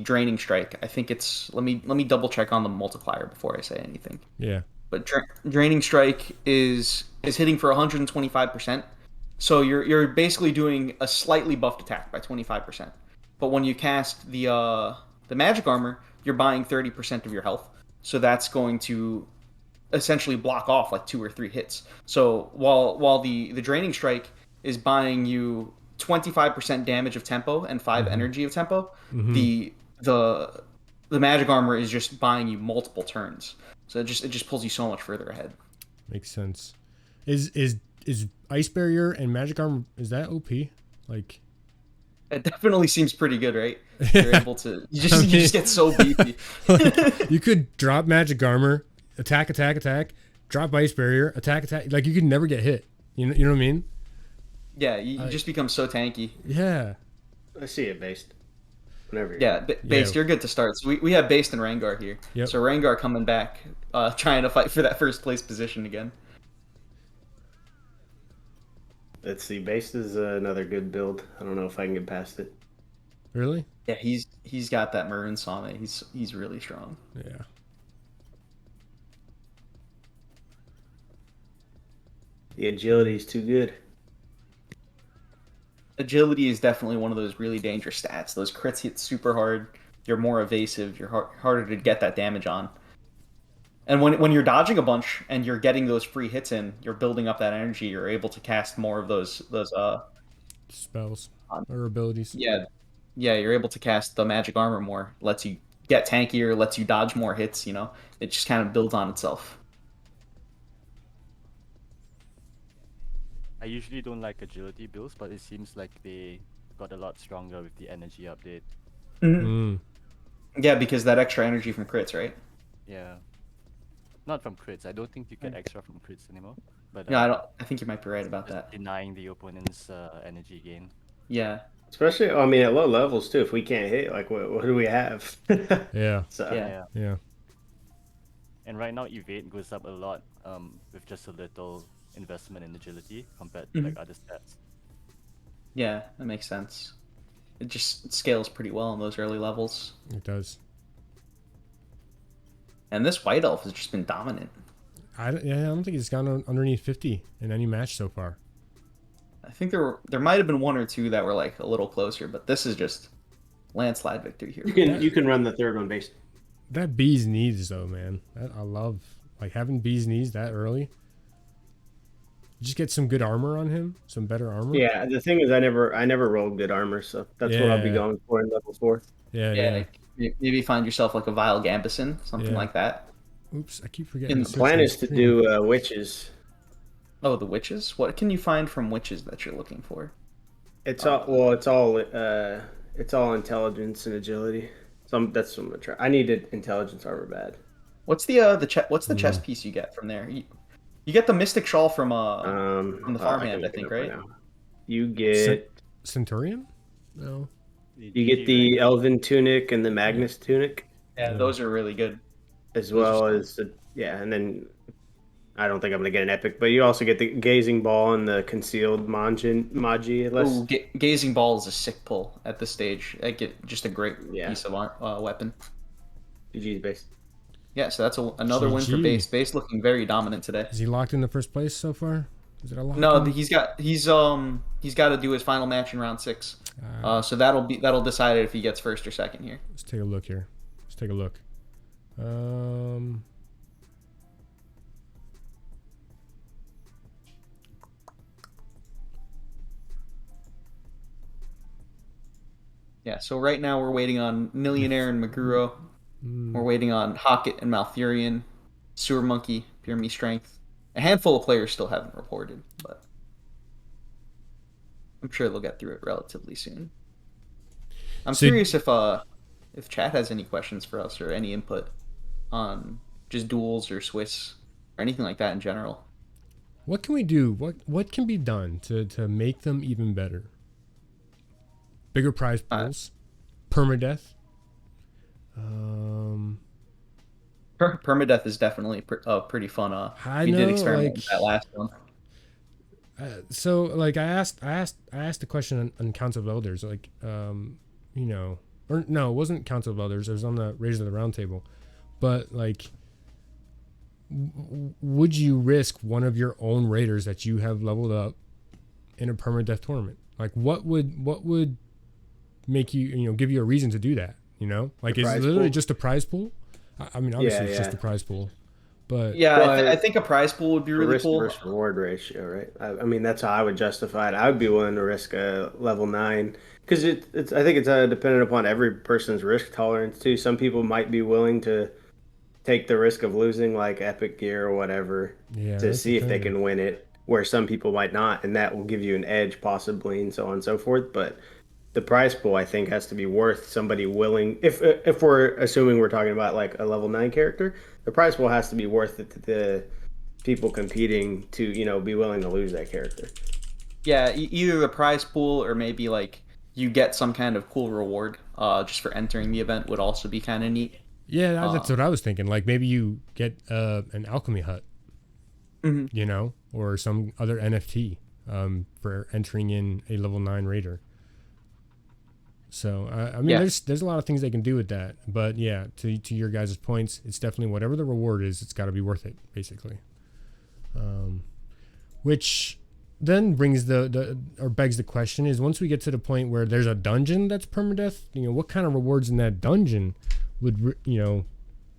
Draining Strike. I think it's let me double check on the multiplier before I say anything. Yeah. But Draining Strike is hitting for 125%. So you're basically doing a slightly buffed attack by 25%. But when you cast the Magic Armor, you're buying 30% of your health. So that's going to essentially block off like 2 or 3 hits. So while the Draining Strike is buying you 25% damage of tempo and 5 Mm-hmm. energy of tempo, Mm-hmm. the Magic Armor is just buying you multiple turns. So it just pulls you so much further ahead. Makes sense. Is Ice Barrier and Magic Armor, is that OP? Like, It definitely seems pretty good, right? You're able to you just get so beefy. like, you could drop Magic Armor, attack, drop Ice Barrier, attack. Like, you could never get hit. You know what I mean? Yeah, you just become so tanky. Yeah. I see it based. Whenever. Yeah, Based, you're good to start. So we have Based and Rengar here. Yep. So Rengar coming back, trying to fight for that first place position again. Let's see. Based is another good build. I don't know if I can get past it. Really? Yeah, he's got that Marin Same. He's really strong. Yeah. The agility is too good. Agility is definitely one of those really dangerous stats. Those crits hit super hard. You're more evasive. You're harder to get that damage on. And when you're dodging a bunch and you're getting those free hits in, you're building up that energy. You're able to cast more of those Spells or abilities. yeah, you're able to cast the Magic Armor more. Lets you get tankier. Lets you dodge more hits. You know, it just kind of builds on itself. I usually don't like agility builds, but it seems like they got a lot stronger with the energy update. Mm. Yeah, because that extra energy from crits, right? Yeah. Not from crits. I don't think you get extra from crits anymore. But Yeah, I don't. I think you might be right about just that. denying the opponent's energy gain. Yeah. Especially, I mean, at low levels too. If we can't hit, like, what do we have? Yeah. So, Yeah. Yeah. And right now, evade goes up a lot with just a little investment in agility compared to Mhm. like other stats. Yeah, that makes sense. It scales pretty well in those early levels. It does. And this White Elf has just been dominant. I don't think he's gone underneath 50 in any match so far. I think there might have been one or two that were like a little closer, but this is just landslide victory here. you can run the third one based. That bee's knees though, man. I love like having bee's knees that early. Just get some good armor on him, some better armor. Yeah, the thing is, I never rolled good armor, so that's what I'll be Yeah. going for in level 4. Yeah. Maybe find yourself like a Vile Gambison, something Yeah. like that. Oops, I keep forgetting. In to the The search plan my is to screen. do witches. Oh, the witches? What can you find from witches that you're looking for? It's all intelligence and agility. That's what I'm gonna try. I needed intelligence armor bad. What's the what's the chest piece you get from there? You get the Mystic Shawl from the I can farmhand, I look it think, up right right? now. You get Centurion? No. you get the Elven tunic and the Magnus tunic, Yeah, those are really good. as Those are well sweet. as and then I don't think I'm gonna get an epic, but you also get the gazing ball and the concealed Magi. Ooh, Gazing Ball is a sick pull at this stage. I get just a great piece of weapon. GG's base. Yeah, so that's another win for GG. base. Base looking very dominant today. Is he locked in the first place so far? Is it a lock? No, he's got to do his final match in round 6. So that'll decide if he gets first or second here. Let's take a look here. Let's take a look. Yeah, so right now we're waiting on Millionaire and Maguro. We're waiting on Hocket and Malfurion, Sewer Monkey, Pure Me Strength. A handful of players still haven't reported, but I'm sure they'll get through it relatively soon. I'm curious if chat has any questions for us or any input on just duels or Swiss or anything like that in general. What can we do? What can be done to make them even better? Bigger prize pools, permadeath. Permadeath is definitely pretty fun. We did experiment with that last one. So like I asked a question on Council of Elders, like you know, or no, it wasn't Council of Elders. It was on the Raise of the Round Table, but like, would you risk one of your own raiders that you have leveled up in a permadeath tournament? Like, what would make you give you a reason to do that? Like, is it literally just a prize pool? I mean, obviously it's just a prize pool, but I think a prize pool would be really risk cool. Versus reward ratio, right? I mean, that's how I would justify it. I would be willing to risk a level 9 because it's. I think it's dependent upon every person's risk tolerance too. Some people might be willing to take the risk of losing like epic gear or whatever to see if they can win it, where some people might not, and that will give you an edge possibly, and so on and so forth. But the prize pool, I think, has to be worth somebody willing. If we're assuming we're talking about like a level 9 character, the prize pool has to be worth it to the people competing to be willing to lose that character. Yeah, either the prize pool or maybe like you get some kind of cool reward just for entering the event would also be kind of neat. Yeah, that's what I was thinking. Like maybe you get an alchemy hut, or some other NFT for entering in a level 9 raider. So I mean, there's a lot of things they can do with that, but yeah, to your guys' points, it's definitely whatever the reward is, it's got to be worth it, basically. Which then brings or begs the question is, once we get to the point where there's a dungeon that's permadeath, what kind of rewards in that dungeon would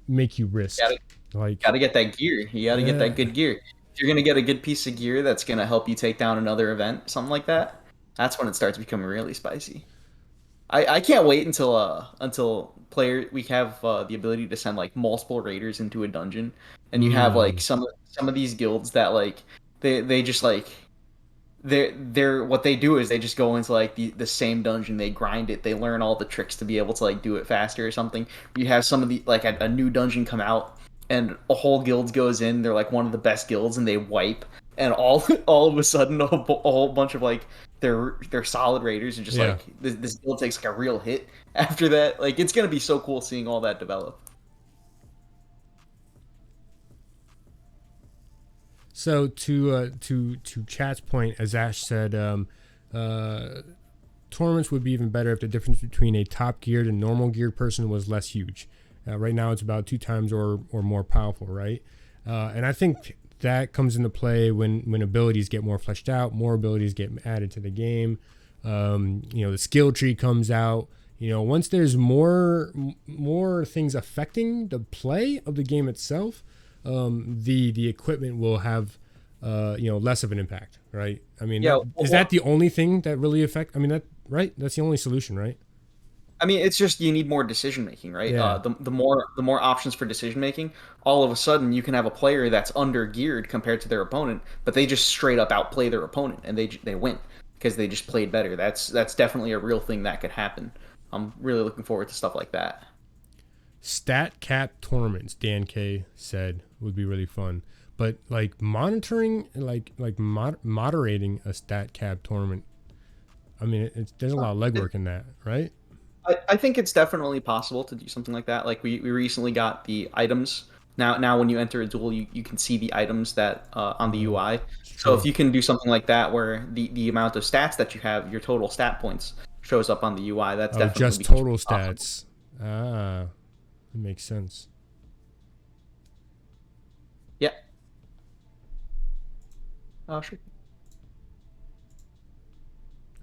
make you risk? Gotta get that gear. You gotta get that good gear. If you're gonna get a good piece of gear that's gonna help you take down another event, something like that, that's when it starts becoming really spicy. I can't wait until we have the ability to send like multiple raiders into a dungeon, and you have like some of these guilds that like they just like they're what they do is they just go into like the same dungeon, they grind it, they learn all the tricks to be able to like do it faster or something. You have some of the like a new dungeon come out and a whole guild goes in, they're like one of the best guilds and they wipe, and all of a sudden a whole bunch of like they're solid raiders and just like this guild takes like a real hit after that. Like it's gonna be so cool seeing all that develop. So to chat's point, as Ash said, tournaments would be even better if the difference between a top geared and normal geared person was less huge. Right now it's about 2 times or more powerful, right? And I think that comes into play when abilities get more fleshed out, more abilities get added to the game. The skill tree comes out. Once there's more things affecting the play of the game itself, the equipment will have less of an impact, right? I mean, is that the only thing that really affect? I mean, that's the only solution, right? I mean, it's just you need more decision making, right? Yeah. The more options for decision making, all of a sudden you can have a player that's under geared compared to their opponent, but they just straight up outplay their opponent and they win because they just played better. That's definitely a real thing that could happen. I'm really looking forward to stuff like that. Stat cap tournaments, Dan K said, would be really fun. But like monitoring, moderating a stat cap tournament, I mean, there's a lot of legwork in that, right? I think it's definitely possible to do something like that. Like we recently got the items. Now when you enter a duel, you can see the items that on the UI. So if you can do something like that, where the amount of stats that you have, your total stat points shows up on the UI, that's definitely just total possible. stats. Ah, that makes sense. Yeah. Oh, sure.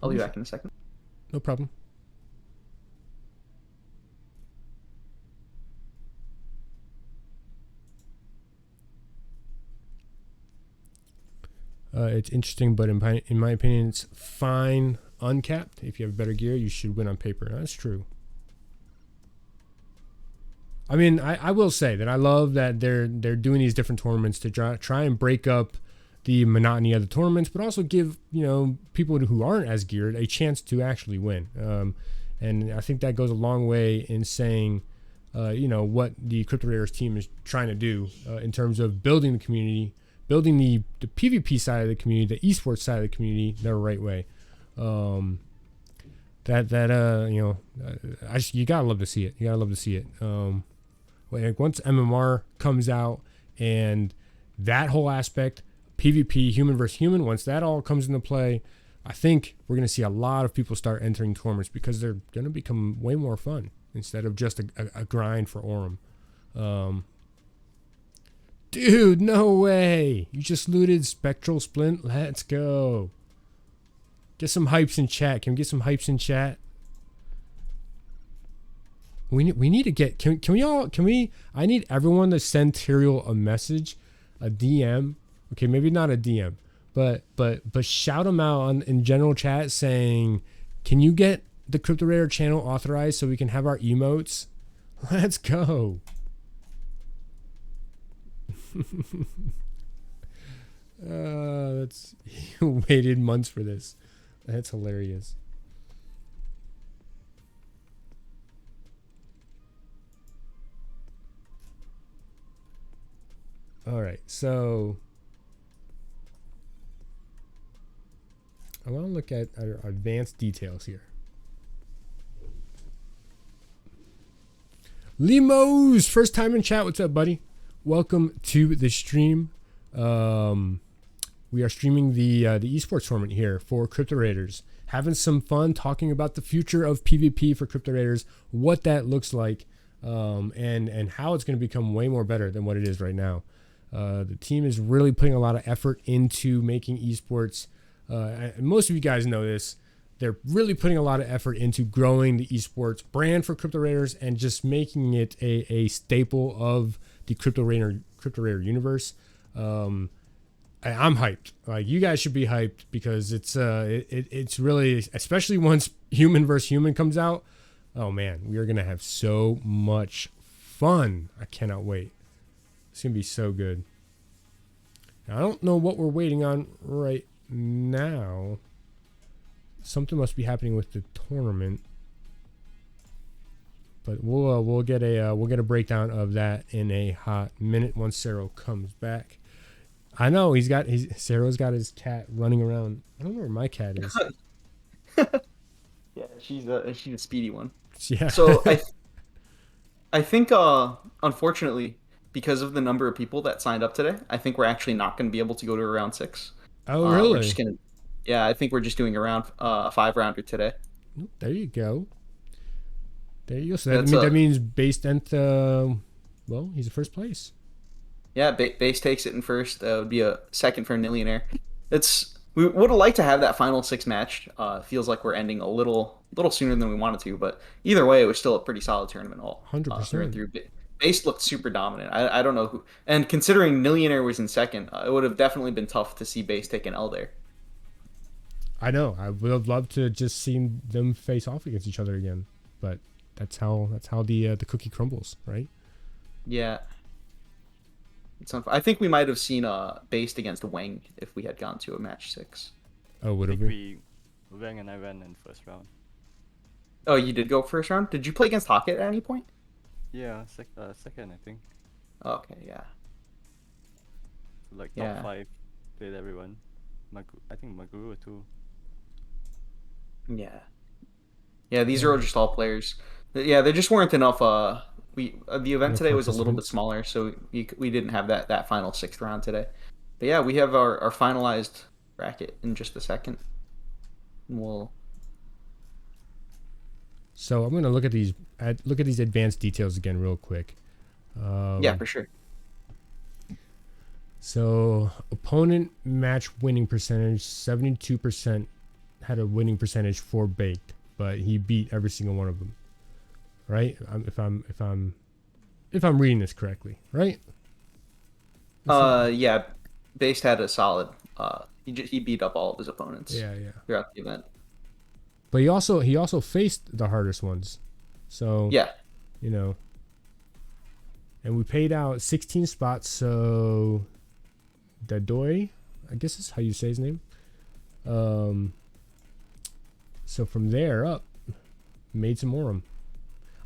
I'll be back in a second. No problem. It's interesting, but in my opinion, it's fine uncapped. If you have better gear, you should win on paper. That's true. I mean, I will say that I love that they're doing these different tournaments to try and break up the monotony of the tournaments, but also give people who aren't as geared a chance to actually win. And I think that goes a long way in saying, what the Crypto Raiders team is trying to do in terms of building the community, building the PvP side of the community, the esports side of the community the right way. You gotta love to see it. You gotta love to see it. Once MMR comes out and that whole aspect, PvP, human versus human, once that all comes into play, I think we're going to see a lot of people start entering tournaments because they're going to become way more fun instead of just a grind for Aurum. Dude, no way. You just looted Spectral Splint. Let's go. Get some hypes in chat. Can we get some hypes in chat? We need to get, I need everyone to send Tyrael a message, a DM. Okay, maybe not a DM, but shout them out in general chat saying, can you get the Crypto Raider channel authorized so we can have our emotes? Let's go. That's waited months for this. That's hilarious. All right, so I want to look at our advanced details here. Limos, first time in chat. What's up, buddy? Welcome to the stream. We are streaming the esports tournament here for Crypto Raiders. Having some fun talking about the future of PvP for Crypto Raiders, what that looks like, and how it's going to become way more better than what it is right now. The team is really putting a lot of effort into making esports. And most of you guys know this. They're really putting a lot of effort into growing the esports brand for Crypto Raiders and just making it a staple of the Crypto Raider universe. I'm hyped. Like, you guys should be hyped because it's really, especially once Human vs. Human comes out. Oh man, we are gonna have so much fun. I cannot wait. It's gonna be so good. Now, I don't know what we're waiting on right now. Something must be happening with the tournament, but we'll get a breakdown of that in a hot minute once Szerro comes back. I know Szerro's got his cat running around. I don't know where my cat is. Yeah, she's a speedy one. Yeah. So I think unfortunately, because of the number of people that signed up today, I think we're actually not going to be able to go to round 6. Oh, really? We're just gonna, yeah, I think we're just doing a 5-rounder today. There you go. There you go. So that means Base Dent, well, he's in first place. Yeah, Base takes it in first. Would be a second for Millionaire. We would have liked to have that final 6 match. Feels like we're ending a little sooner than we wanted to, but either way, it was still a pretty solid tournament all. 100%. Through. Base looked super dominant. I don't know who, and considering Millionaire was in second, it would have definitely been tough to see Base take an L there. I know. I would have loved to just seen them face off against each other again, but that's how the cookie crumbles, right? Yeah. I think we might have seen Based against Wang if we had gone to a match 6. Oh, would have we? Wang and I ran in first round. Oh, you did go first round? Did you play against Hocket at any point? Yeah, second I think. Okay, yeah. So like top Yeah. 5 played everyone. I think Maguro too. Yeah. Yeah, these are just all players. Yeah, there just weren't enough. The event Enough today was a little bit participants. smaller, so we didn't have that final sixth round today. But yeah, we have our finalized bracket in just a second. We'll So I'm gonna look at these advanced details again real quick. yeah, for sure. So opponent match winning percentage, 72% had a winning percentage for Baked, but he beat every single one of them. Right? If I'm reading this correctly, right? Yeah, Based had a solid. He beat up all of his opponents. Yeah, yeah. Throughout the event. But he also faced the hardest ones. So Yeah. you know. And we paid out 16 spots, so Dadoy, I guess is how you say his name. So from there up, made some more.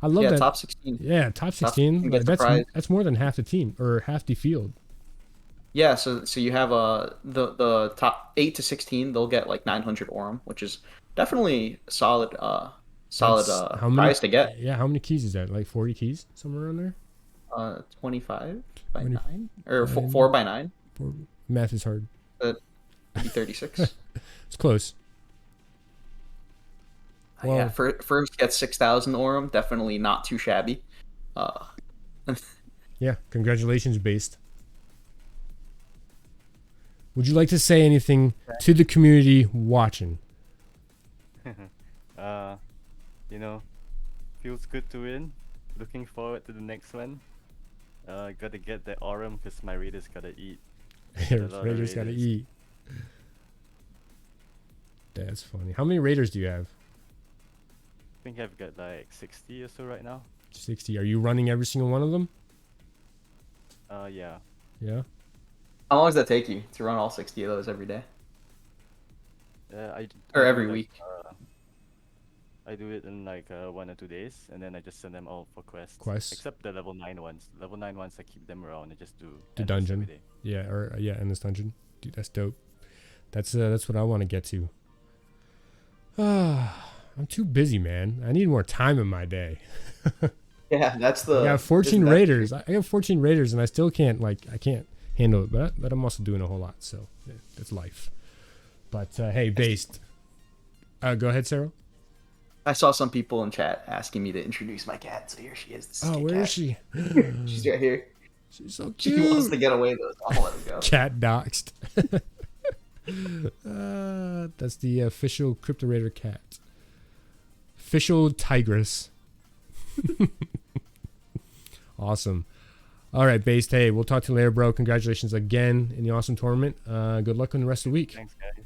I love that. Top 16. Yeah, top 16. That's more than half the team or half the field. Yeah, so you have the top 8 to 16, they'll get like 900 Aurum, which is definitely solid prize to get. Yeah, how many keys is that? Like 40 keys, somewhere around there. 25 by 9 or 4 by 9. Math is hard. Maybe 36. It's close. Well, yeah, first get 6,000 Aurum, definitely not too shabby. Yeah, congratulations, Based. Would you like to say anything to the community watching? Feels good to win. Looking forward to the next one. Gotta get that Aurum because my Raiders gotta eat. Raiders gotta eat. That's funny. How many Raiders do you have? I think I've got like 60 or so right now. 60. Are you running every single one of them? Yeah. Yeah? How long does that take you to run all 60 of those every day? Or every week? I do it in like 1 or 2 days, and then I just send them all for quests. Except the level 9 ones. Level 9 ones, I keep them around and just do the dungeon. Yeah, or endless dungeon. Dude, that's dope. That's what I want to get to. I'm too busy, man. I need more time in my day. Yeah, that's the. I got 14 Raiders. I got 14 Raiders, and I still can't I can't handle it. But I'm also doing a whole lot, so yeah, that's life. But hey, Based. Go ahead, Szerro. I saw some people in chat asking me to introduce my cat, so here she is. This is where is she? She's right here. She's so cute. She wants to get away though. So I'll let her go. Cat doxed. That's the official Crypto Raider cat. Official tigress. Awesome. All right, Based. Hey, we'll talk to you later, bro. Congratulations again in the awesome tournament. Good luck on the rest of the week. Thanks, guys.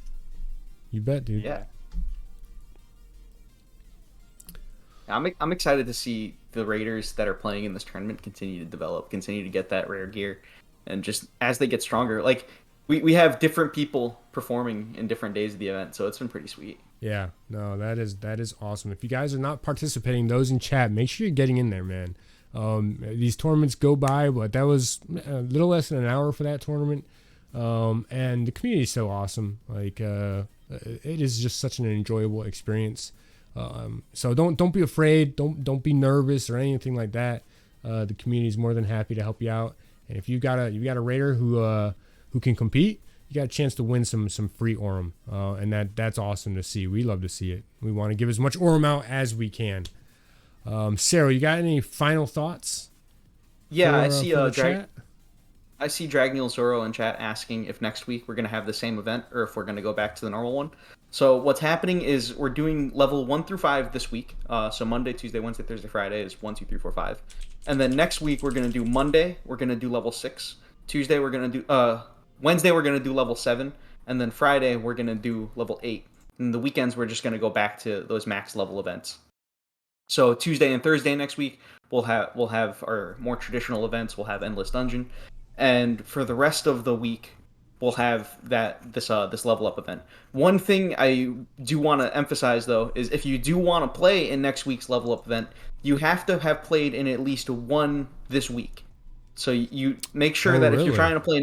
You bet, dude. Yeah. I'm excited to see the Raiders that are playing in this tournament continue to develop, continue to get that rare gear, and just as they get stronger, like we have different people performing in different days of the event, so it's been pretty sweet. Yeah, no, that is awesome. If you guys are not participating, those in chat, make sure you're getting in there, man. These tournaments go by, but that was a little less than an hour for that tournament, and the community is so awesome. Like it is just such an enjoyable experience. So don't be afraid. Don't be nervous or anything like that. The community is more than happy to help you out. And if you got a Raider who can compete, you got a chance to win some free Aurum. And that's awesome to see. We love to see it. We want to give as much Aurum out as we can. Szerro, you got any final thoughts? Yeah, I see I see Dragneel Zoro in chat asking if next week we're going to have the same event or if we're going to go back to the normal one. So what's happening is we're doing level 1 through 5 this week. So Monday, Tuesday, Wednesday, Thursday, Friday is 1, 2, 3, 4, 5. And then next week we're going to do Monday, we're going to do level 6. Tuesday we're going to do Wednesday we're going to do level 7, and then Friday we're going to do level 8. And the weekends we're just going to go back to those max level events. So Tuesday and Thursday next week we'll have our more traditional events. We'll have Endless Dungeon. And for the rest of the week, will have this level up event. One thing I do want to emphasize though is if you do want to play in next week's level up event, you have to have played in at least one this week. So you make sure that if you're trying to play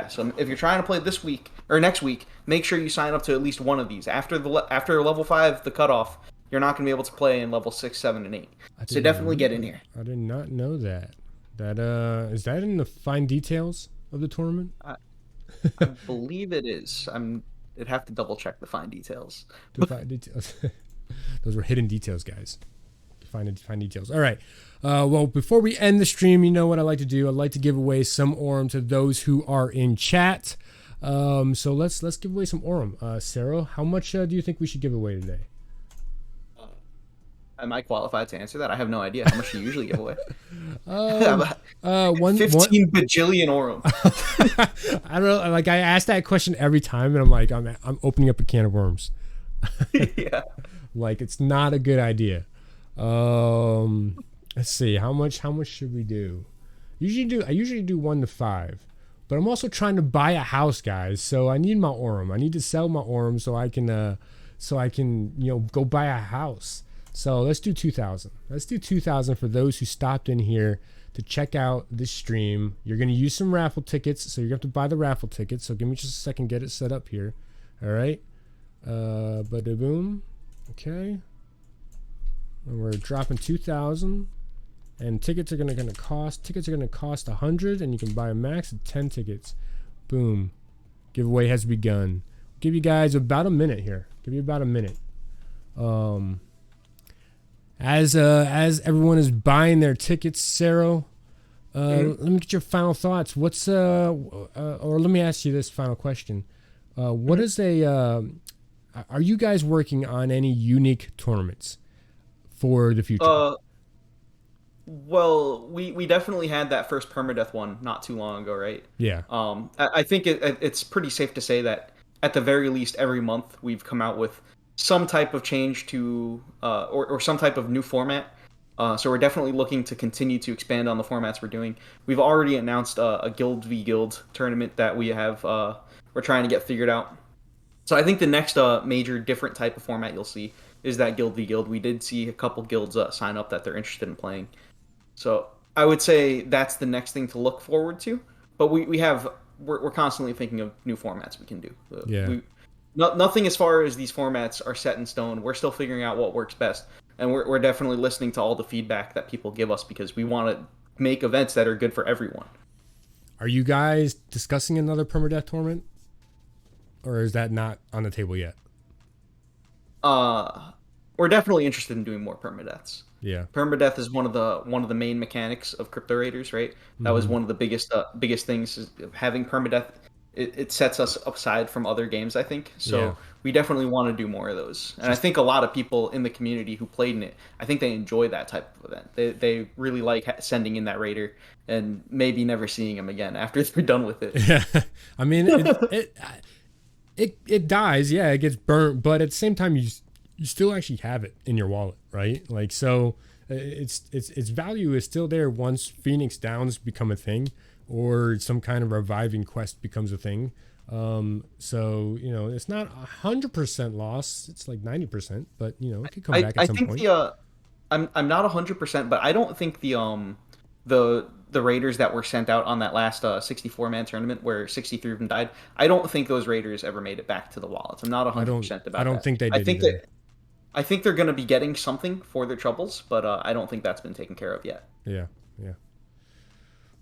so if you're trying to play this week or next week, make sure you sign up to at least one of these. After level 5, the cutoff, you're not going to be able to play in level 6, 7, and 8. So definitely get in here. I did not know that. That is that in the fine details of the tournament? I believe it is. I'd have to double check the fine details. The fine details. Those were hidden details, guys. Fine details. All right. Well, before we end the stream, you know what I like to do. I like to give away some Aurum to those who are in chat. So let's give away some Aurum. Szerro, how much do you think we should give away today? Am I qualified to answer that? I have no idea. How much do you usually give away? 15 bajillion Aurum. I don't know. Like I ask that question every time, and I'm like, I'm opening up a can of worms. Yeah. Like it's not a good idea. Let's see. How much should we do? I usually do 1 to 5, but I'm also trying to buy a house, guys. So I need my Aurum. I need to sell my Aurum so I can go buy a house. So let's do 2,000. Let's do 2,000 for those who stopped in here to check out this stream. You're going to use some raffle tickets, so you're going to have to buy the raffle tickets. So give me just a second, get it set up here. All right. Bada boom. Okay. And we're dropping 2,000. And tickets are going to cost 100, and you can buy a max of 10 tickets. Boom. Giveaway has begun. Give you guys about a minute here. Give you about a minute. As everyone is buying their tickets, Szerro, let me get your final thoughts. What's or let me ask you this final question. What is are you guys working on any unique tournaments for the future? Well, we definitely had that first permadeath one not too long ago, right? Yeah. I think it's pretty safe to say that at the very least every month we've come out with some type of change to or some type of new format. So we're definitely looking to continue to expand on the formats we're doing. We've already announced a Guild v Guild tournament that we have we're trying to get figured out. So I think the next major different type of format you'll see is that Guild v Guild. We did see a couple guilds sign up that they're interested in playing. So I would say that's the next thing to look forward to. But we're constantly thinking of new formats we can do. Yeah. Nothing as far as these formats are set in stone. We're still figuring out what works best. And we're definitely listening to all the feedback that people give us because we want to make events that are good for everyone. Are you guys discussing another permadeath tournament? Or is that not on the table yet? We're definitely interested in doing more permadeaths. Yeah. Permadeath is one of the main mechanics of Crypto Raiders, right? That was one of the biggest things is having permadeath. It sets us aside from other games, I think. So we definitely want to do more of those. And I think a lot of people in the community who played in it, I think they enjoy that type of event. They really like sending in that raider and maybe never seeing him again after they're done with it. Yeah. I mean, it dies. Yeah, it gets burnt. But at the same time, you still actually have it in your wallet, right? Like, so its value is still there once Phoenix Downs become a thing. Or some kind of reviving quest becomes a thing. So, it's not 100% loss. It's like 90%, but, it could come back at some point. I'm not 100%, but I don't think the raiders that were sent out on that last 64-man tournament where 63 of them died, I don't think those raiders ever made it back to the wallets. I'm not 100% about that. I don't think they did. I think they're going to be getting something for their troubles, but I don't think that's been taken care of yet. Yeah.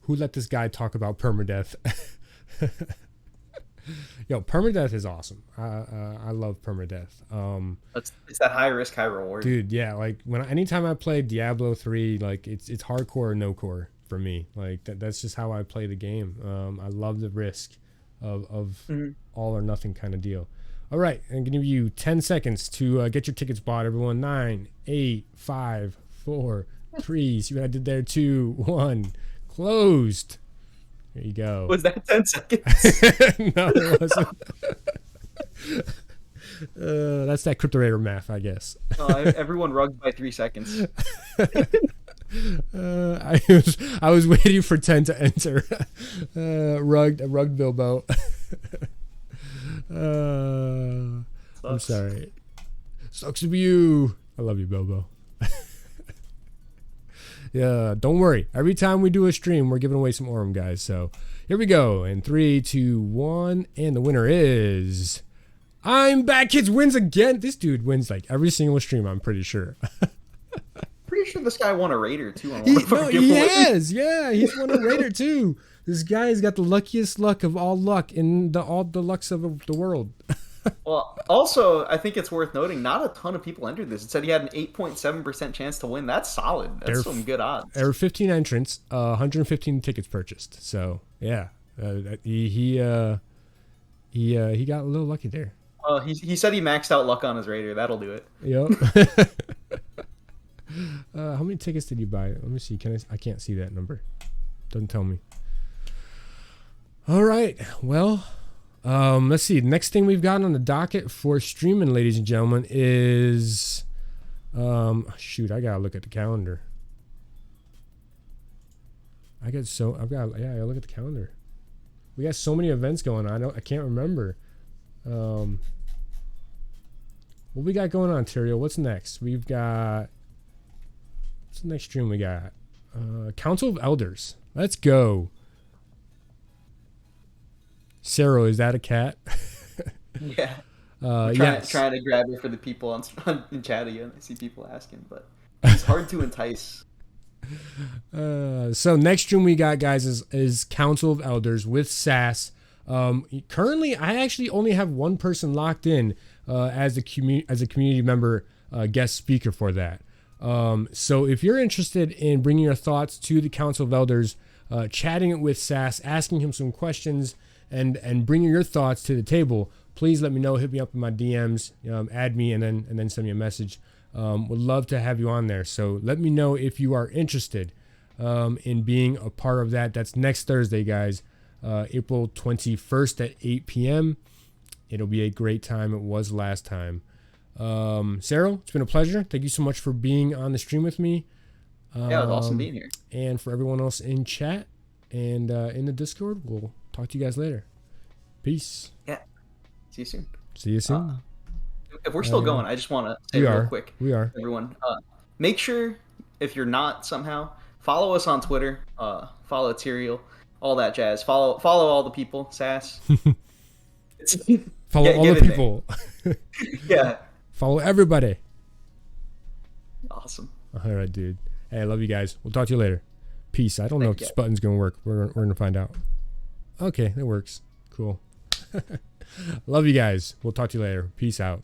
Who let this guy talk about permadeath? Yo, permadeath is awesome. I love permadeath. It's that high risk, high reward. Dude, yeah. Like anytime I play Diablo 3, like it's hardcore or no core for me. Like that's just how I play the game. I love the risk of all or nothing kind of deal. All right, I'm gonna give you 10 seconds to get your tickets bought. Everyone, 9, 8, 5, 4, 3. See what I did there? 2, 1. Closed. There you go. Was that 10 seconds? No, it wasn't. That's that Crypto Raider math, I guess. Everyone rugged by 3 seconds. I was waiting for 10 to enter. Rugged Bilbo. I'm sorry. Sucks to be you. I love you, Bilbo. Yeah, don't worry. Every time we do a stream, we're giving away some Orem, guys. So here we go. In 3, 2, 1, and the winner is I'm Back Kids wins again. This dude wins like every single stream, I'm pretty sure. Pretty sure this guy won a Raider too. On He giveaway. has, yeah, he's won a Raider too. This guy's got the luckiest luck of all luck in all the lucks of the world. Well, also, I think it's worth noting, not a ton of people entered this. It said he had an 8.7% chance to win. That's solid. That's some good odds. There were 15 entrants, 115 tickets purchased. So yeah, he got a little lucky there. He said he maxed out luck on his Raider. That'll do it. Yep. How many tickets did you buy? Let me see. I can't see that number. Doesn't tell me. All right. Well, let's see. Next thing we've got on the docket for streaming, ladies and gentlemen, is shoot. I gotta look at the calendar. I gotta look at the calendar. We got so many events going on. I can't remember. What we got going on, Tyrio? What's next? What's the next stream we got? Council of Elders. Let's go. Szerro, is that a cat? Yeah. Yes. Trying to grab her for the people in chat again. I see people asking, but it's hard to entice. So next stream we got, guys, is Council of Elders with Sass. Currently, I actually only have one person locked in as a community member guest speaker for that. So if you're interested in bringing your thoughts to the Council of Elders, chatting it with Sass, asking him some questions, and bringing your thoughts to the table, please let me know. Hit me up in my DMs, add me, and then send me a message. Would love to have you on there. So let me know if you are interested in being a part of that. That's next Thursday, guys, April 21st at 8 p.m. It'll be a great time. It was last time. Szerro, it's been a pleasure. Thank you so much for being on the stream with me. Yeah, it was awesome being here. And for everyone else in chat and in the Discord, we'll talk to you guys later. Peace. Yeah. See you soon. See you soon. If we're still going, I just want to say real quick. We are. Everyone, make sure, if you're not somehow, follow us on Twitter. Follow Tyrio, all that jazz. Follow all the people. Sass. Follow all the people. Yeah. Follow everybody. Awesome. All right, dude. Hey, I love you guys. We'll talk to you later. Peace. I don't know if this button's going to work. We're going to find out. Okay, it works. Cool. Love you guys. We'll talk to you later. Peace out.